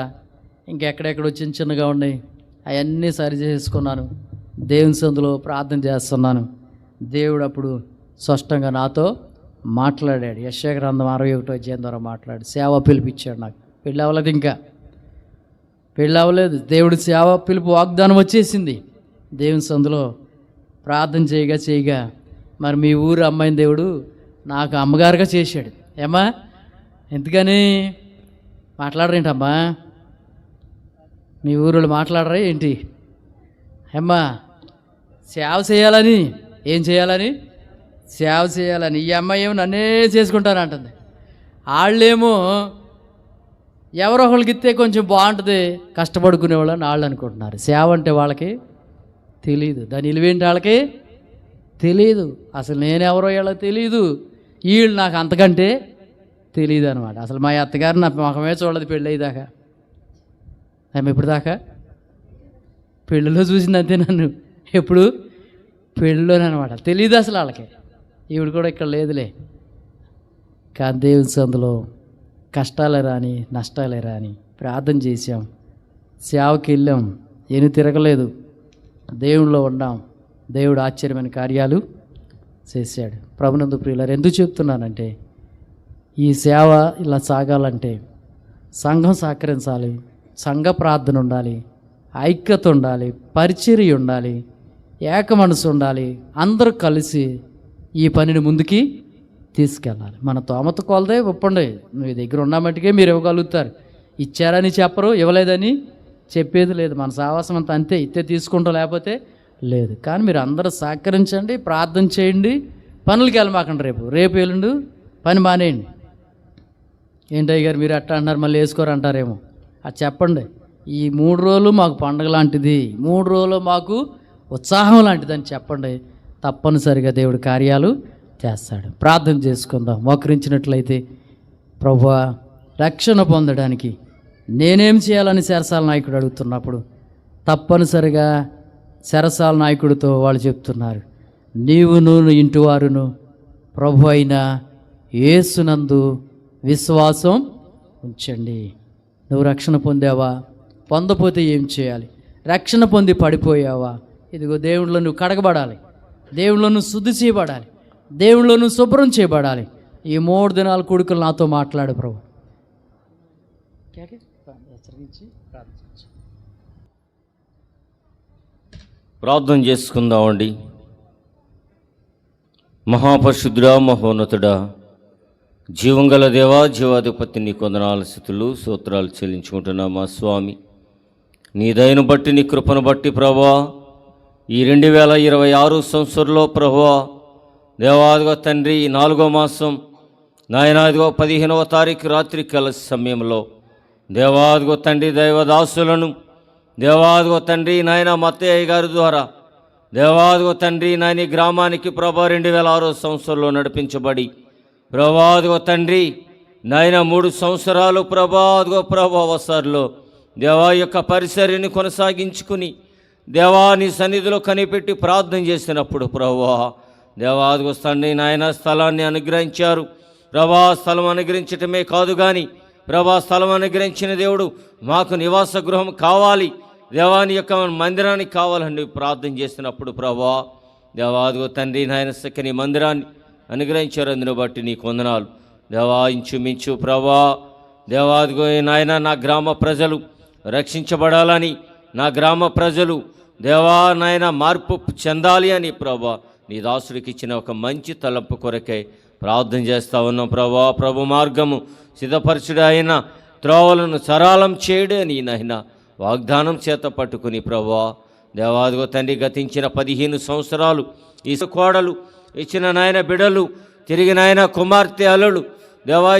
ఇంకెక్కడెక్కడో చిన్నగా ఉన్నాయి, అవన్నీ సరి చేసుకున్నాను. దేవుని సందులో ప్రార్థన చేస్తున్నాను. దేవుడు అప్పుడు స్పష్టంగా నాతో మాట్లాడాడు. యెషయా గ్రంథం 61వ అధ్యాయం ద్వారా మాట్లాడు. సేవ పిలిపించాడు. నాకు పెళ్ళి అవ్వలేదు, ఇంకా పెళ్ళి అవ్వలేదు. దేవుడు సేవ పిలుపు వాగ్దానం వచ్చేసింది. దేవుని సందులో ప్రార్థన చేయగా మరి మీ ఊరు అమ్మాయిని దేవుడు నాకు అమ్మగారుగా చేశాడు. ఏమ్మా, ఎందుకని మాట్లాడరేంటమ్మా? మీ ఊరిలో మాట్లాడరా ఏంటి? ఏమ్మా, సేవ చేయాలని. ఏం చేయాలని? సేవ చేయాలని. ఈ అమ్మాయి ఏమో నన్నే చేసుకుంటానంటుంది. వాళ్ళేమో ఎవరో ఒకరికి ఇస్తే కొంచెం బాగుంటుంది కష్టపడుకునేవాళ్ళని వాళ్ళు అనుకుంటున్నారు. సేవ అంటే వాళ్ళకి తెలియదు, దాని విలువేంటి వాళ్ళకి తెలియదు. అసలు నేనెవరో వీళ్ళకి తెలియదు, వీళ్ళు నాకు అంతకంటే తెలియదు అనమాట. అసలు మా అత్తగారు నా ముఖమే చూడలేదు పెళ్ళి అయ్యేదాకా. ఆమె ఇప్పుడు దాకా పెళ్ళిలో చూసింది అంతే నన్ను. ఎప్పుడు పెళ్ళిలోనమాట, తెలియదు అసలు వాళ్ళకి ఈవిడ కూడా ఇక్కడ లేదులే. కానీ దేవుని సందులో కష్టాలే రాని నష్టాలే రాని ప్రార్థన చేశాం, సేవకి వెళ్ళాం, ఏమీ తిరగలేదు, దేవుళ్ళో ఉన్నాం. దేవుడు ఆశ్చర్యమైన కార్యాలు చేశాడు. ప్రభునందు ప్రియులారా, ఎందుకు చెప్తున్నానంటే ఈ సేవ ఇలా సాగాలంటే సంఘం సహకరించాలి, సంఘ ప్రార్థన ఉండాలి, ఐక్యత ఉండాలి, పరిచర్య ఉండాలి, ఏక మనసు ఉండాలి. అందరూ కలిసి ఈ పనిని ముందుకి తీసుకెళ్ళాలి. మన తోమత కొలదే ఒప్పండి, మీ దగ్గర ఉన్న మట్టుకే మీరు ఇవ్వగలుగుతారు. ఇచ్చారని చెప్పరు, ఇవ్వలేదని చెప్పేది లేదు. మన సావాసం అంతా అంతే, ఇస్తే తీసుకుంటాం లేకపోతే లేదు. కానీ మీరు అందరూ సహకరించండి, ప్రార్థన చేయండి, పనులకి వెళ్ళమాకండి. రేపు ఎల్లుండి పని మానేయండి. ఏంటయ్య గారు మీరు అట్లా అంటున్నారు, మళ్ళీ వేసుకోరు అంటారేమో. అది చెప్పండి, ఈ 3 రోజులు మాకు పండగ లాంటిది, 3 రోజులు మాకు ఉత్సాహం లాంటిది అని చెప్పండి. తప్పనిసరిగా దేవుడు కార్యాలు చేస్తాడు. ప్రార్థన చేసుకుందాం. మోకరించినట్లయితే, ప్రభువా రక్షణ పొందడానికి నేనేం చేయాలని చెరసాల నాయకుడు అడుగుతున్నప్పుడు తప్పనిసరిగా చెరసాల నాయకుడితో వాళ్ళు చెప్తున్నారు, నీవును ఇంటి వారును ప్రభు అయిన యేసునందు విశ్వాసం ఉంచండి. నువ్వు రక్షణ పొందావా? పొందపోతే ఏం చేయాలి? రక్షణ పొంది పడిపోయావా? ఇదిగో దేవుళ్ళో నువ్వు కడగబడాలి, దేవుళ్ళో నువ్వు శుద్ధి చేయబడాలి, దేవుళ్ళో నువ్వు శుభ్రం చేయబడాలి. ఈ 3 దినాల కొడుకులు నాతో మాట్లాడు ప్రభు. ప్రార్థన చేసుకుందామండి. మహాపరిశుద్ధుడా, మహోన్నతుడా, జీవంగల దేవా, జీవాధిపతి, నీ కొందనాల స్థితులు స్తోత్రాలు చెల్లించుకుంటున్నా మా స్వామి. నీ దయను బట్టి, నీ కృపను బట్టి ప్రభా, ఈ 2026 సంవత్సరంలో ప్రభా దేవాదిగో తండ్రి, 4వ మాసం నాయనాదిగో 15వ తారీఖు రాత్రి కాల సమయంలో దేవాదిగో తండ్రి దైవదాసులను దేవాదిగో తండ్రి నాయన మత్తయ్య గారి ద్వారా దేవాదిగో తండ్రి నాయన గ్రామానికి ప్రభా 2006 సంవత్సరంలో నడిపించబడి ప్రభాదిగో తండ్రి నాయన 3 సంవత్సరాలు ప్రభాదిగో ప్రభావసారిలో దేవా యొక్క పరిచర్యని కొనసాగించుకుని దేవా నీ సన్నిధిలో కనిపెట్టి ప్రార్థన చేసినప్పుడు ప్రభా దేవాదిగో తండ్రి నాయన స్థలాన్ని అనుగ్రహించారు. ప్రభా స్థలం అనుగ్రహించటమే కాదు కానీ ప్రభా స్థలం అనుగ్రహించిన దేవుడు మాకు నివాస గృహం కావాలి, దేవాని యొక్క మందిరానికి కావాలని ప్రార్థన చేసినప్పుడు ప్రభా దేవాదిగో తండ్రి నాయన చక్కని మందిరాన్ని అనుగ్రహించారు. అందును బట్టి నీకు వందనాలు దేవా. ఇంచుమించు ప్రభా దేవాదిగో నాయన నా గ్రామ ప్రజలు రక్షించబడాలని, నా గ్రామ ప్రజలు దేవా నాయన మార్పు చెందాలి అని ప్రభా నీ దాసుడికి ఇచ్చిన ఒక మంచి తలంపు కొరకై ప్రార్థన చేస్తూ ఉన్నాం ప్రభా. ప్రభు మార్గము సిద్ధపరచుడు అయిన త్రోవలను సరళం చేయడే అని నాయన వాగ్దానం చేత పట్టుకుని ప్రభా దేవాదిగో తండ్రి గతించిన 15 సంవత్సరాలు ఈ కోడలు ఇచ్చిన నాయన బిడలు తిరిగి నాయన కుమార్తె అల్లుడు దేవా